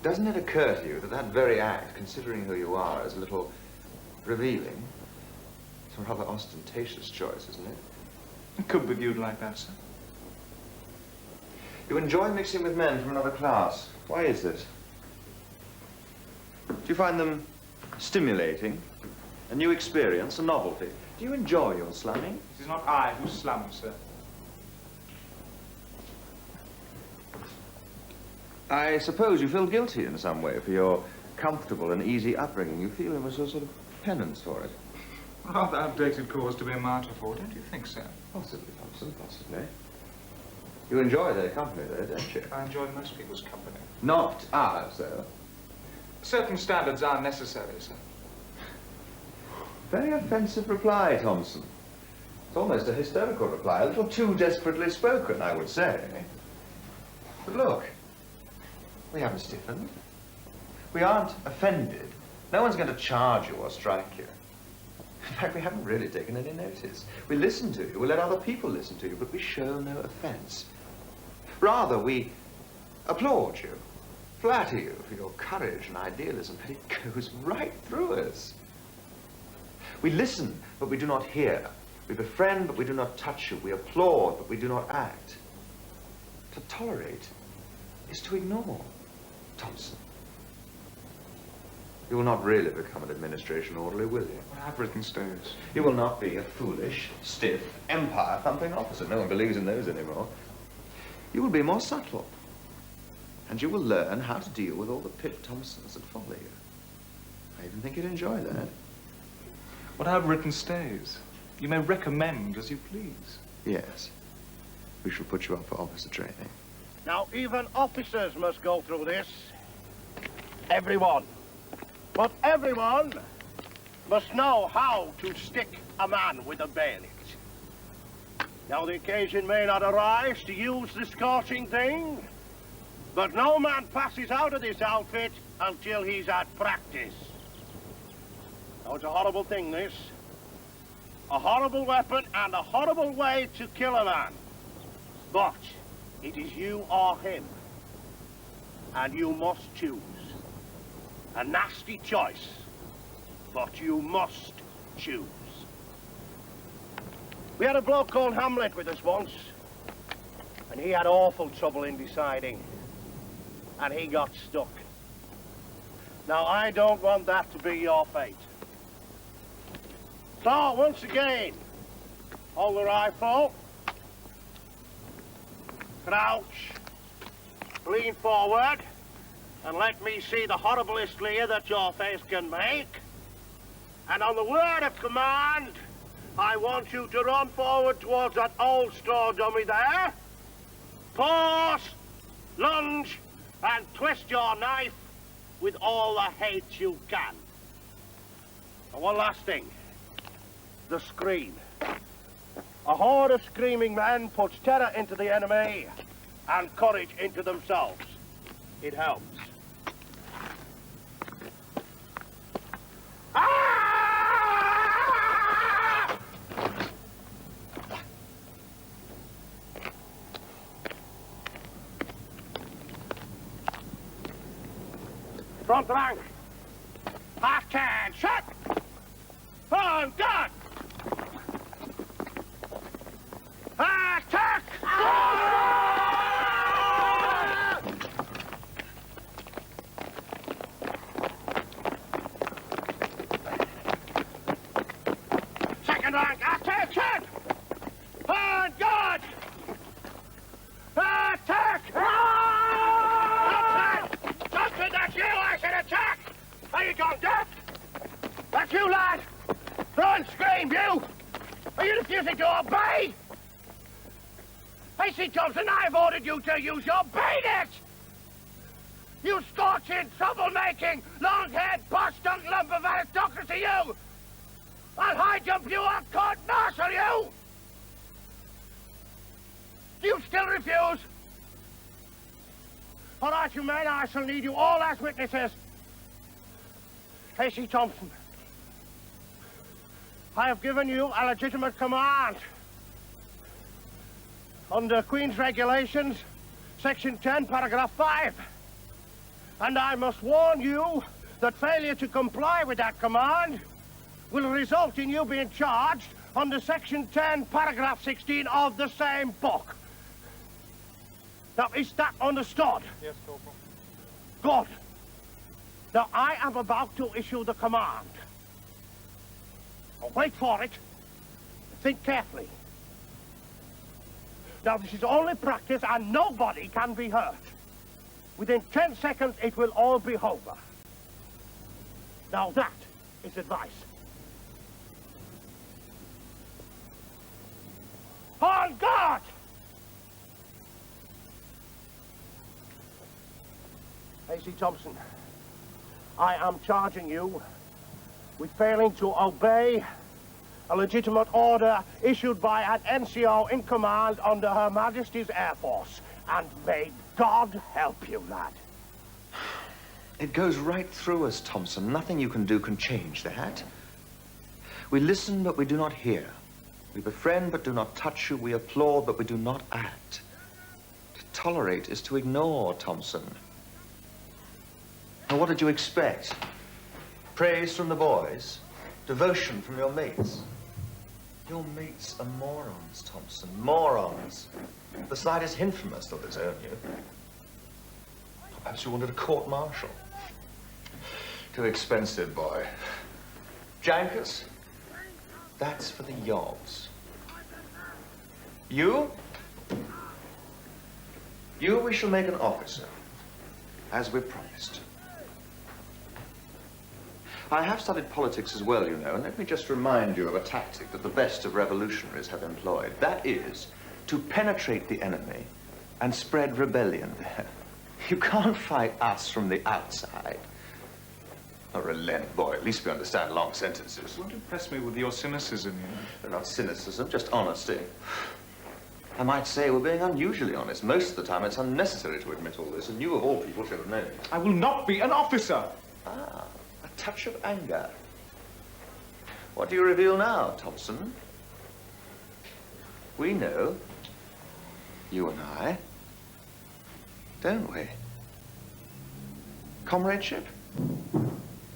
S12: Doesn't it occur to you that that very act, considering who you are, is a little revealing? It's a rather ostentatious choice, isn't it?
S6: It could be viewed like that, sir.
S12: You enjoy mixing with men from another class. Why is this? Do you find them stimulating, a new experience, a novelty? Do you enjoy your slumming?
S6: It is not I who slum, sir.
S12: I suppose you feel guilty in some way for your comfortable and easy upbringing. You feel it was a sort of penance for it.
S6: Rather outdated cause to be a martyr for, don't you think, sir?
S12: Possibly, Thompson, possibly. You enjoy their company, though, don't you?
S6: I enjoy most people's company.
S12: Not ours, though.
S6: Certain standards are necessary, sir.
S12: Very offensive reply, Thompson. It's almost a hysterical reply, a little too desperately spoken, I would say. But look, we haven't stiffened. We aren't offended. No one's going to charge you or strike you. In fact, we haven't really taken any notice. We listen to you, we let other people listen to you, but we show no offense. Rather, we applaud you, flatter you for your courage and idealism, but it goes right through us. We listen, but we do not hear. We befriend, but we do not touch you. We applaud, but we do not act. To tolerate is to ignore, Thompson. You will not really become an administration orderly, will you?
S6: I have written stoves.
S12: You will not be a foolish, stiff, empire-thumping officer. No one believes in those anymore. You will be more subtle. And you will learn how to deal with all the Pip Thompsons that follow you. I even think you'd enjoy that.
S6: What I have written stays. You may recommend as you please.
S12: Yes. We shall put you up for officer training.
S3: Now, even officers must go through this. Everyone. But everyone must know how to stick a man with a bayonet. Now, the occasion may not arise to use the scorching thing, but no man passes out of this outfit until he's at practice. Now, it's a horrible thing, this. A horrible weapon and a horrible way to kill a man. But it is you or him, and you must choose. A nasty choice, but you must choose. We had a bloke called Hamlet with us once, and he had awful trouble in deciding, and he got stuck. Now, I don't want that to be your fate. So, once again, hold the rifle, crouch, lean forward, and let me see the horriblest leer that your face can make. And on the word of command, I want you to run forward towards that old straw dummy there. Pause, lunge, and twist your knife with all the hate you can. And one last thing. the scream. A horde of screaming men puts terror into the enemy and courage into themselves. It helps. Front rank. Attention! On guard! Attack! Second rank, attention! On guard! Attack! Johnson, that's you! I said attack! Are you gone deaf? That's you, lad! Run, scream, you! Are you refusing to obey? Hey, Thompson, I've ordered you to use your bayonet! You scorching, troublemaking, long-haired, posh-stunk lump of aristocracy, you! I'll high jump you or court-martial you! Do you still refuse? All right, you men, I shall need you all as witnesses. Casey Thompson, I have given you a legitimate command. Under Queen's Regulations, Section 10, Paragraph 5. And I must warn you that failure to comply with that command will result in you being charged under Section 10, Paragraph 16 of the same book. Now, is that understood?
S6: Yes, Corporal.
S3: Good. Now, I am about to issue the command. Now, wait for it. Think carefully. Now, this is only practice and nobody can be hurt. Within 10 seconds, it will all be over. Now, that is advice. On guard! A.C. Thompson, I am charging you with failing to obey a legitimate order issued by an NCO in command under Her Majesty's Air Force. And may God help you, lad.
S8: It goes right through us, Thompson. Nothing you can do can change that. We listen, but we do not hear. We befriend, but do not touch you. We applaud, but we do not act. To tolerate is to ignore, Thompson. Now, what did you expect? Praise from the boys? Devotion from your mates? Your mates are morons, Thompson. Morons. The slightest hint from us, they'll disown you. Perhaps you wanted a court-martial. Too expensive, boy. Jankers? That's for the yobs. You? You we shall make an officer, as we promised. I have studied politics as well, you know, and let me just remind you of a tactic that the best of revolutionaries have employed. That is to penetrate the enemy and spread rebellion there. You can't fight us from the outside. Oh, relent, boy. At least we understand long sentences.
S6: Don't impress me with your cynicism, you know.
S8: They're not cynicism, just honesty. I might say we're being unusually honest. Most of the time it's unnecessary to admit all this, and you of all people should have known it.
S6: I will not be an officer!
S8: Ah, a touch of anger. What do you reveal now, Thompson? We know, you and I, don't we? Comradeship?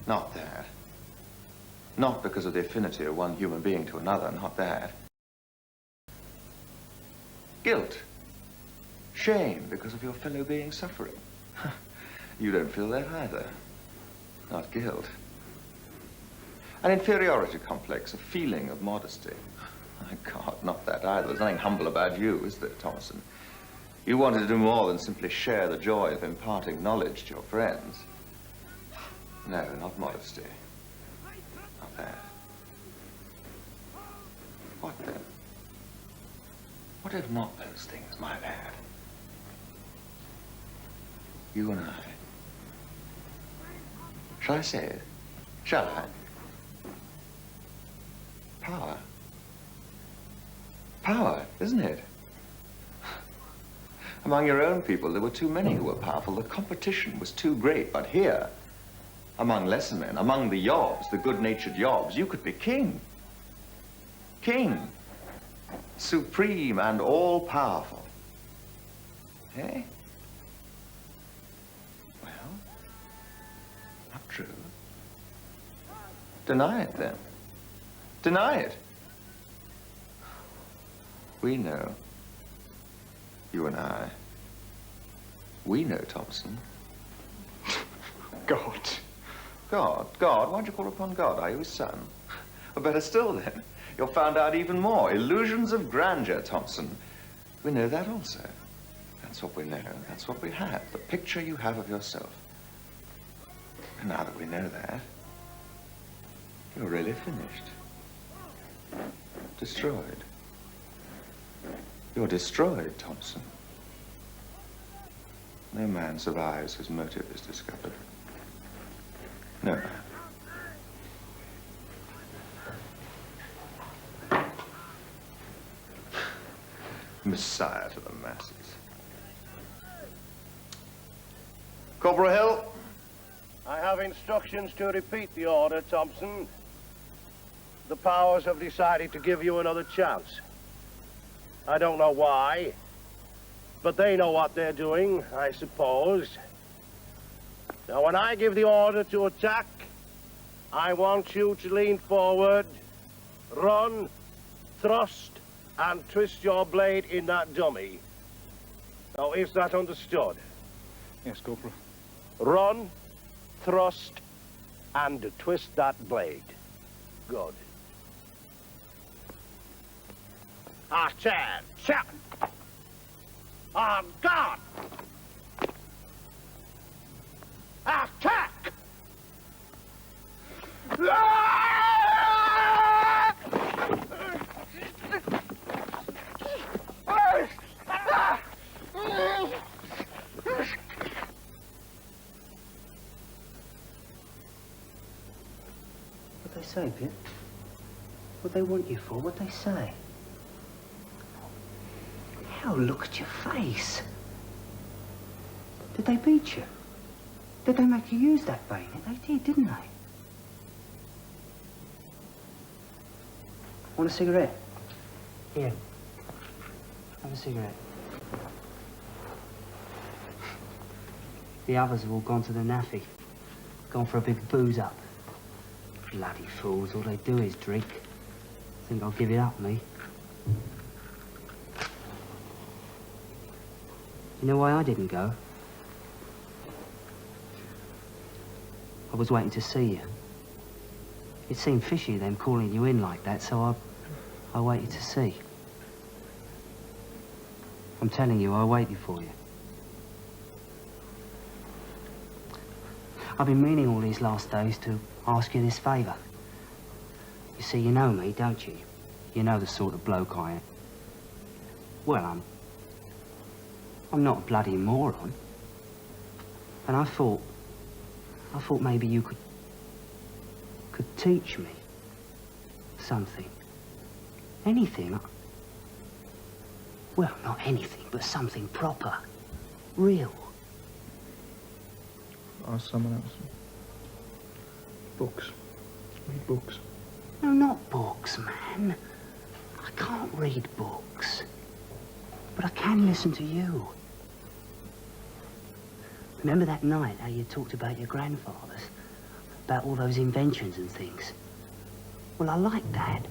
S8: Not that. Not because of the affinity of one human being to another, not that. Guilt. Shame because of your fellow being suffering. You don't feel that either. Not guilt. An inferiority complex, a feeling of modesty. My God, not that either. There's nothing humble about you, is there, Thompson? You wanted to do more than simply share the joy of imparting knowledge to your friends. No, not modesty. Not that. What then? What if not those things, my lad? You and I. Shall I say it? Shall I? power. Power, isn't it? Among your own people, there were too many who were powerful. The competition was too great. But here, among lesser men, among the yobs, the good-natured yobs, you could be king. King. Supreme and all-powerful. Eh? Well, not true. Deny it, then. Deny it. We know. You and I. We know, Thompson. God. God? God? Why'd you call upon God? Are you his son? Or better still, then, you'll find out even more. Illusions of grandeur, Thompson. We know that also. That's what we know. That's what we have. The picture you have of yourself. And now that we know that, you're really finished. Destroyed. You're destroyed, Thompson. No man survives whose motive is discovered. No man. Messiah to the masses.
S3: Corporal Hill, I have instructions to repeat the order, Thompson. The powers have decided to give you another chance. I don't know why, but they know what they're doing, I suppose. Now, when I give the order to attack, I want you to lean forward, run, thrust, and twist your blade in that dummy. Now, is that understood?
S6: Yes, Corporal.
S3: Run, thrust, and twist that blade. Good. Attack! Check! On guard! Attack!
S5: What they say, Pip? What they want you for? What they say? Hell, look at your face. Did they beat you? Did they make you use that Bain? They did, didn't they? Want a cigarette? Here. Have a cigarette. The others have all gone to the naffy. Gone for a big booze up. Bloody fools, all they do is drink. Think I'll give it up, me. You know why I didn't go? I was waiting to see you. It seemed fishy, them calling you in like that, so I waited to see. I'm telling you, I waited for you. I've been meaning all these last days to ask you this favour. You see, you know me, don't you? You know the sort of bloke I am. Well, I'm not a bloody moron. And I thought maybe you could teach me something. Anything. Well, not anything, but something proper. Real.
S6: Ask someone else. Books. Read books.
S5: No, not books, man. I can't read books. But I can listen to you. Remember that night how you talked about your grandfathers? About all those inventions and things? Well, I like that.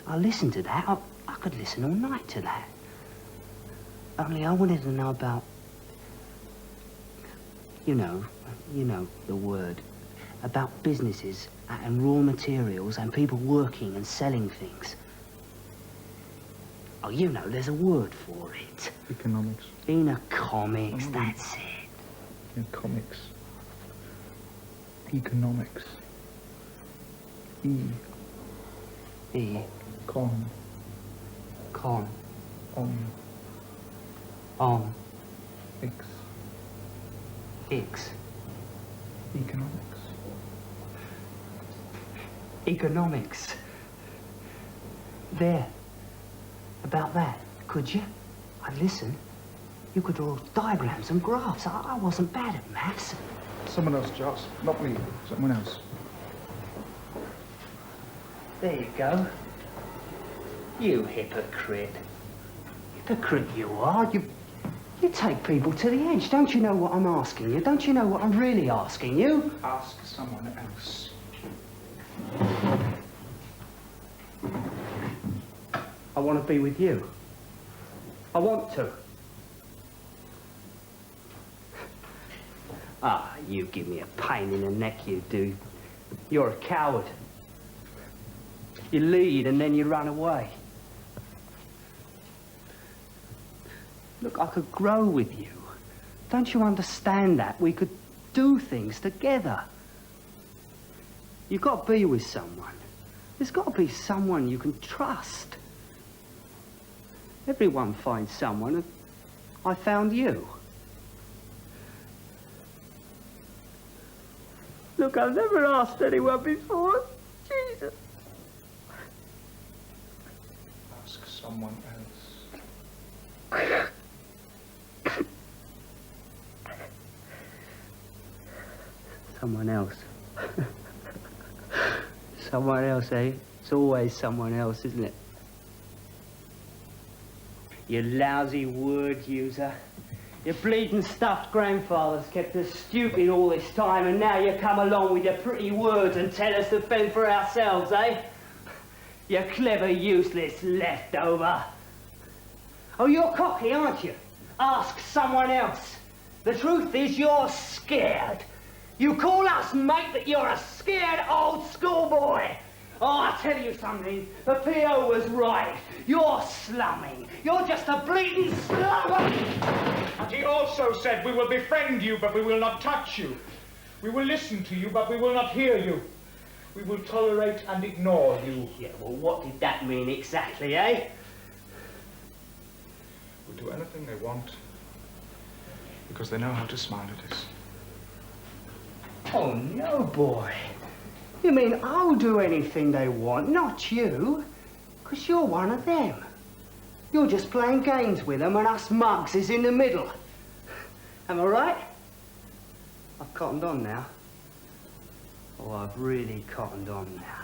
S5: I listened to that. I could listen all night to that. Only I wanted to know about... You know the word. About businesses and raw materials and people working and selling things. Oh, you know, there's a word for it.
S6: Economics.
S5: Economics, that's it.
S6: Comics. Economics.
S5: E.
S6: Con.
S5: On.
S6: X.
S5: Economics.
S7: there. About that, could you? I'd listen. You could draw diagrams and graphs. I wasn't bad at maths.
S6: Someone else, Joss. Not me. Someone else.
S7: There you go. You hypocrite. Hypocrite you are. You take people to the edge. Don't you know what I'm asking you? Don't you know what I'm really asking you?
S6: Ask someone else.
S7: I want to be with you. I want to. Ah, you give me a pain in the neck, you do. You're a coward. You lead and then you run away. Look, I could grow with you. Don't you understand that? We could do things together. You've got to be with someone. There's got to be someone you can trust. Everyone finds someone, and I found you. Look, I've never asked anyone before. Jesus.
S6: Ask someone else.
S7: Someone else. Someone else, eh? It's always someone else, isn't it? You lousy word user. Your bleeding stuffed grandfathers kept us stupid all this time, and now you come along with your pretty words and tell us to fend for ourselves, eh? You clever, useless leftover. Oh, you're cocky, aren't you? Ask someone else. The truth is you're scared. You call us mate, but you're a scared old schoolboy. Oh, I tell you something, the P.O. was right. You're slumming. You're just a bleeding slummer.
S6: And he also said, we will befriend you, but we will not touch you. We will listen to you, but we will not hear you. We will tolerate and ignore you.
S7: Yeah, well, what did that mean exactly, eh?
S6: We'll do anything they want, because they know how to smile at us.
S7: Oh, no, boy. You mean I'll do anything they want, not you? Because you're one of them. You're just playing games with them and us mugs is in the middle. Am I right? I've cottoned on now. Oh, I've really cottoned on now.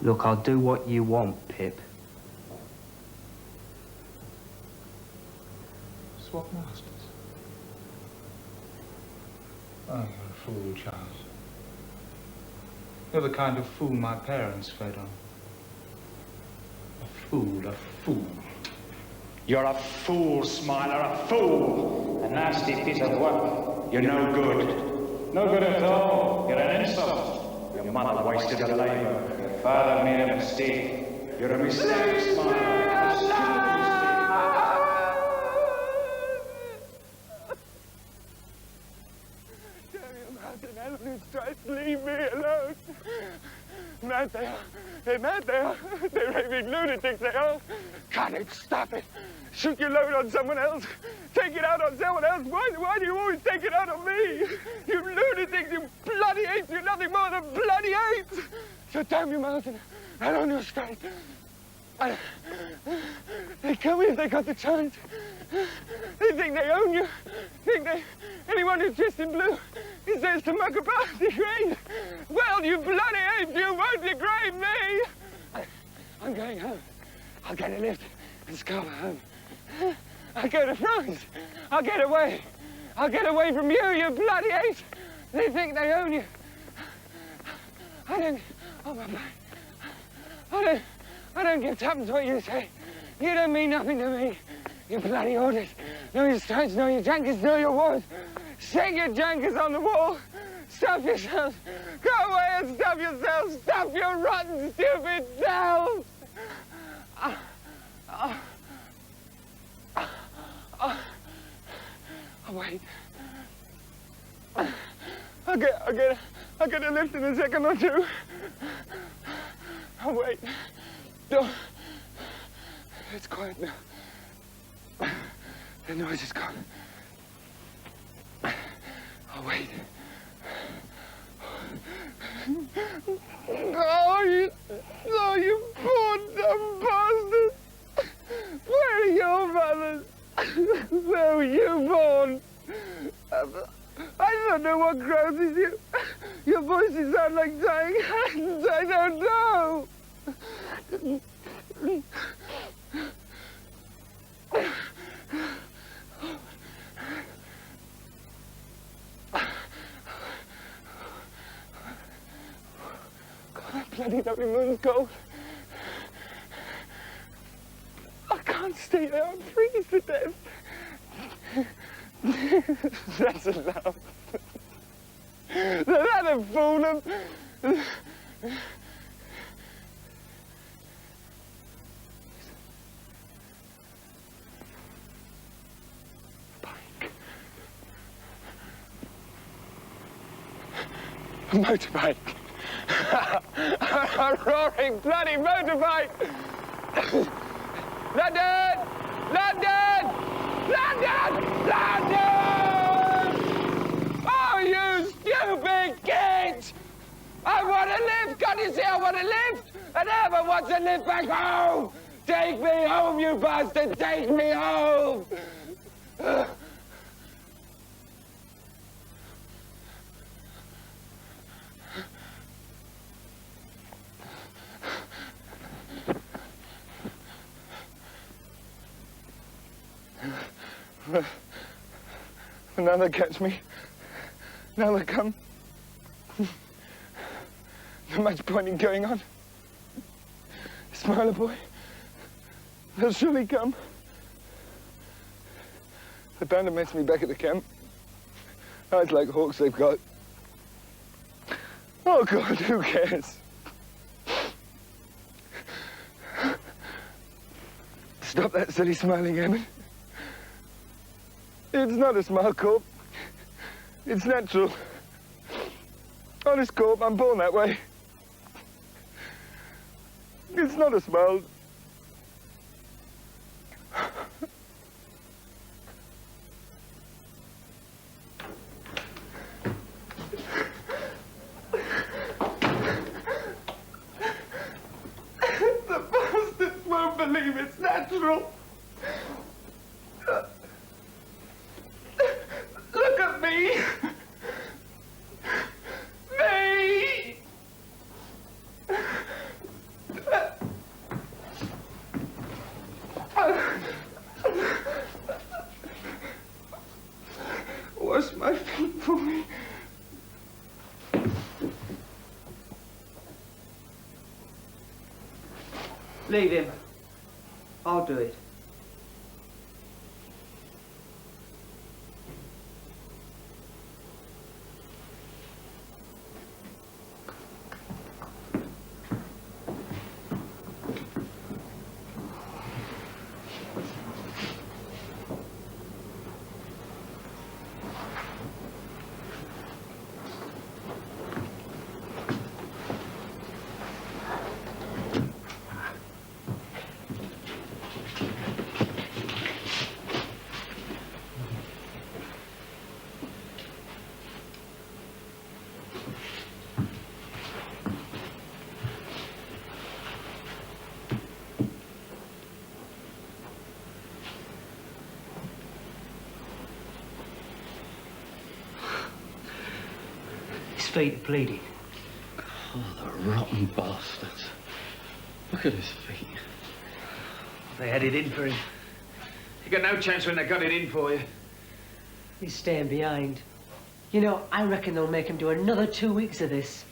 S7: Look, I'll do what you want, Pip.
S6: Swap masters. Oh, you're a fool, Charles. You're the kind of fool my parents fed on. A fool, a fool.
S21: You're a fool, Smiler, a fool. A nasty piece of work. You're no good. No good at all. You're an insult. Your mother wasted her labor. Your father made a mistake. You're a mistake, Smiler.
S16: Just leave me alone. Mad they are. They're mad they are. They're raving lunatics they are. Can't it stop it? Shoot your load on someone else. Take it out on someone else. Why do you always take it out on me? You lunatics, you bloody apes. You're nothing more than bloody apes. So damn you, Martin. Out on your straight. They kill me if they got the chance. They think they own you. Anyone who's dressed in blue is there to muck about the grave. Well, you bloody ape, you won't degrade me. I'm going home. I'll get a lift and Scarver home. I'll go to France. I'll get away. I'll get away from you, you bloody ape. They think they own you. Oh my God. I don't give tuppence what you say. You don't mean nothing to me. Your bloody orders. No your strikes, no your jankers, no your wars. Shake your jankers on the wall. Stuff yourselves. Go away and stuff yourselves. Stuff your rotten, stupid selves. Oh, wait. I'll
S1: I'll get a lift in a second or two. Oh, wait. Don't. It's quiet now. The noise is gone. Oh, wait. Oh, you poor dumb bastard. Where are your mothers? Where were you born? I don't know what grosses you. Your voices sound like dying hands. I don't know. God, that bloody lovely moon's cold. I can't stay there. I'll freeze to death. That's enough. That'll fool him. A motorbike. A roaring bloody motorbike. London! London! London! London! Oh, you stupid kids! I want to live! Can't you see I want to live? And everyone wants to live back home! Take me home, you bastard! Take me home! Now they catch me. Now they come. Not much point in going on. Smiler boy. They'll surely come. They're bound to mess me back at the camp. Eyes like hawks they've got. Oh, God, who cares? Stop that silly smiling, Emmett. It's not a smile, Corp. It's natural. Honest, Corp, I'm born that way. It's not a smile. The bastards won't believe it's natural. Look at me! Me! Wash my feet for me.
S7: Leave him. I'll do it.
S5: Feet are bleeding.
S18: Oh, the rotten bastards. Look at his feet.
S5: They had it in for him.
S17: You got no chance when they got it in for you.
S7: He's staying behind. You know, I reckon they'll make him do another 2 weeks of this.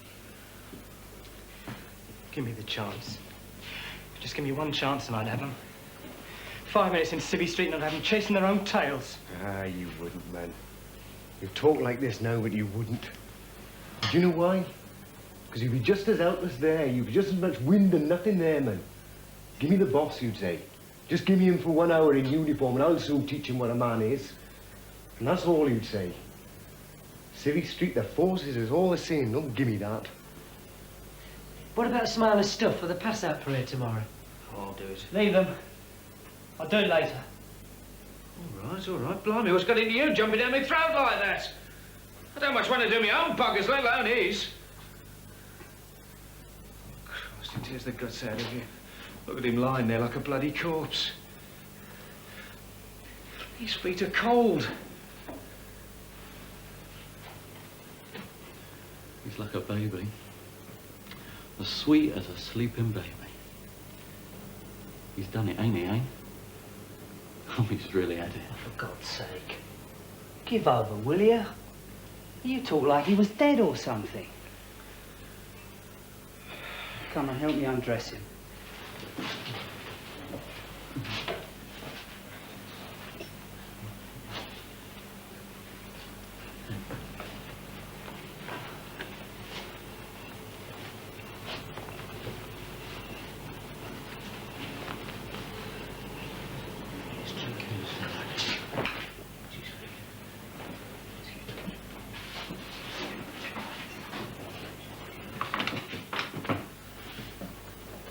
S14: Give me the chance. Just give me one chance and I'd have them. 5 minutes in Civvy Street and I'd have them chasing their own tails.
S10: Ah, you wouldn't, man. You talk like this now, but you wouldn't. Do you know why? Because you'd be just as helpless there. You'd be just as much wind and nothing there, man. Give me the boss, you'd say. Just give me him for 1 hour in uniform and I'll soon teach him what a man is. And that's all you'd say. Civvy Street, the forces is all the same. Don't give me that.
S7: What about Smiler's stuff for the pass-out parade tomorrow?
S18: I'll do it.
S7: Leave them. I'll do it later.
S18: All right. Blimey, what's got into you jumping down my throat like that? I don't much want to do my own buggers, let alone his. Christ, it tears the guts out of you. Look at him lying there like a bloody corpse. His feet are cold. He's like a baby. As sweet as a sleeping baby. He's done it, ain't he, eh? Oh, he's really had it.
S5: For God's sake. Give over, will you? You talk like he was dead or something. Come and help me undress him.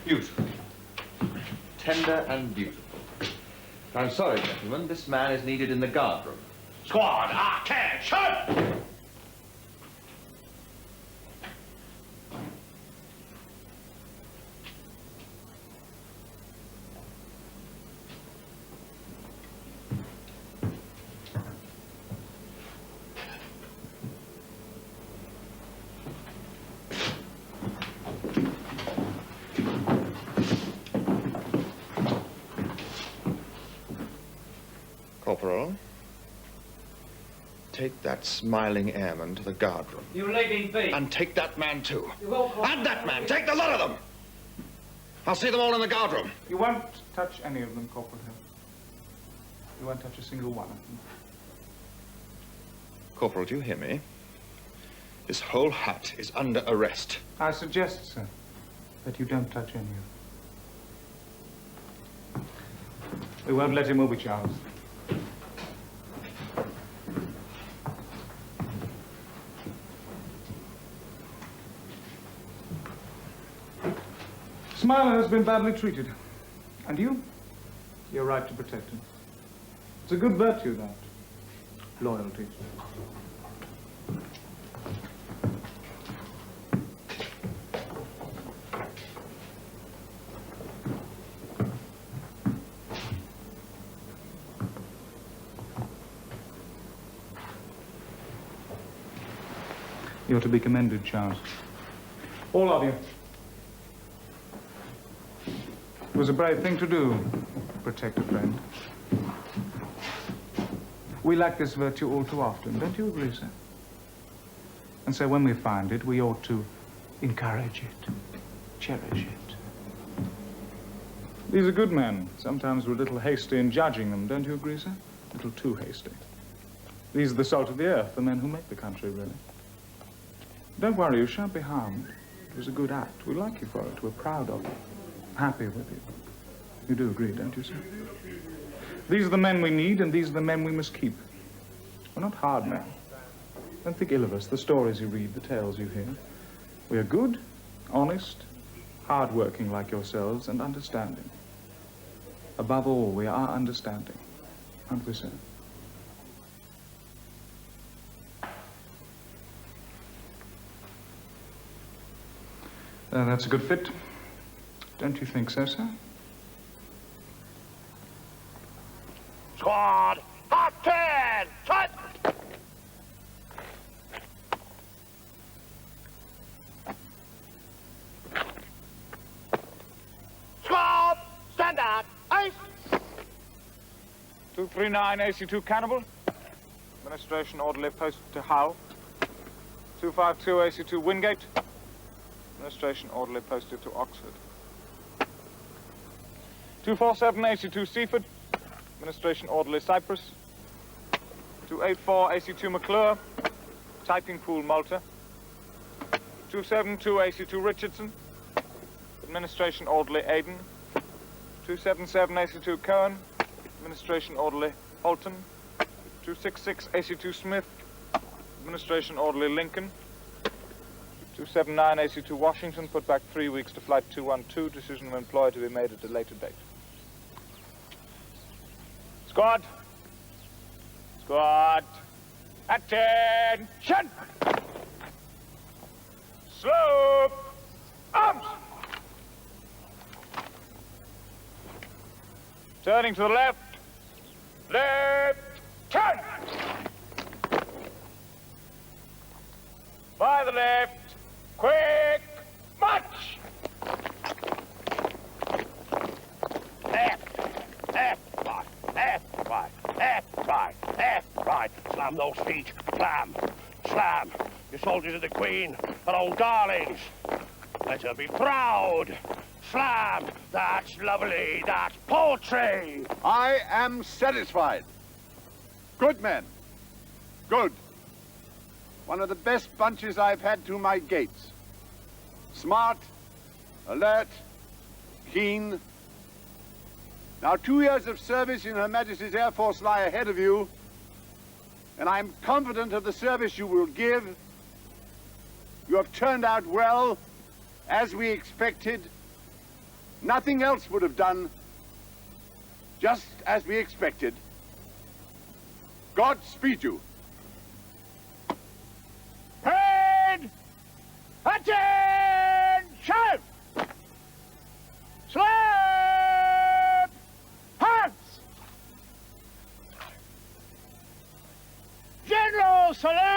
S12: Beautiful. Tender and beautiful. I'm sorry, gentlemen, this man is needed in the guardroom.
S3: Squad, attention!
S12: Corporal, take that smiling airman to the guardroom.
S7: You're leaving be.
S12: And take that man too.
S7: You won't
S12: And that man, take the lot of them! I'll see them all in the guardroom.
S6: You won't touch any of them, Corporal Hill. You won't touch a single one of them.
S12: Corporal, do you hear me? This whole hut is under arrest.
S6: I suggest, sir, that you don't touch any of them. We won't let him move it, Charles. Smiler has been badly treated. And you're right to protect him. It's a good virtue, that. Loyalty. You're to be commended, Charles. All of you. It was a brave thing to do, protect a friend. We lack this virtue all too often, don't you agree, sir? And so when we find it, we ought to encourage it, cherish it. These are good men. Sometimes we're a little hasty in judging them, don't you agree, sir? A little too hasty. These are the salt of the earth, the men who make the country, really. Don't worry, you shan't be harmed. It was a good act. We like you for it. We're proud of you. Happy with you. You do agree, don't you, sir? These are the men we need, and these are the men we must keep. We're not hard men. Don't think ill of us, the stories you read, the tales you hear. We are good, honest, hard-working like yourselves, and understanding. Above all, we are understanding, aren't we, sir? That's a good fit. Don't you think so, sir?
S3: Squad, attention! Squad, stand up, ice!
S6: 239 AC2 Cannibal. Administration orderly posted to Hull. 252 AC2 Wingate. Administration orderly posted to Oxford. 247 AC2 Seaford. Administration orderly Cyprus. 284 AC2 McClure. Typing pool Malta. 272 AC2 Richardson. Administration orderly Aden. 277 AC2 Cohen. Administration orderly Holton. 266 AC2 Smith. Administration Orderly Lincoln. 279 AC2 Washington, put back 3 weeks to flight 212. Decision of employer to be made at a later date.
S21: Squad! Squad! Attention! Slope! Arms! Turning to the left. Left! Turn! By the left. Quick march!
S3: Left, right, left, right, left, right, left, right. Slam those feet, slam, slam. Your soldiers of the Queen are old darlings. Let her be proud. Slam, that's lovely, that's poetry.
S4: I am satisfied. Good men. Good. One of the best bunches I've had to my gates. Smart, alert, keen. Now 2 years of service in Her Majesty's Air Force lie ahead of you, and I'm confident of the service you will give. You have turned out well, as we expected. Nothing else would have done, just as we expected. God speed you.
S21: Head! Attention! Slap! Hands! General select!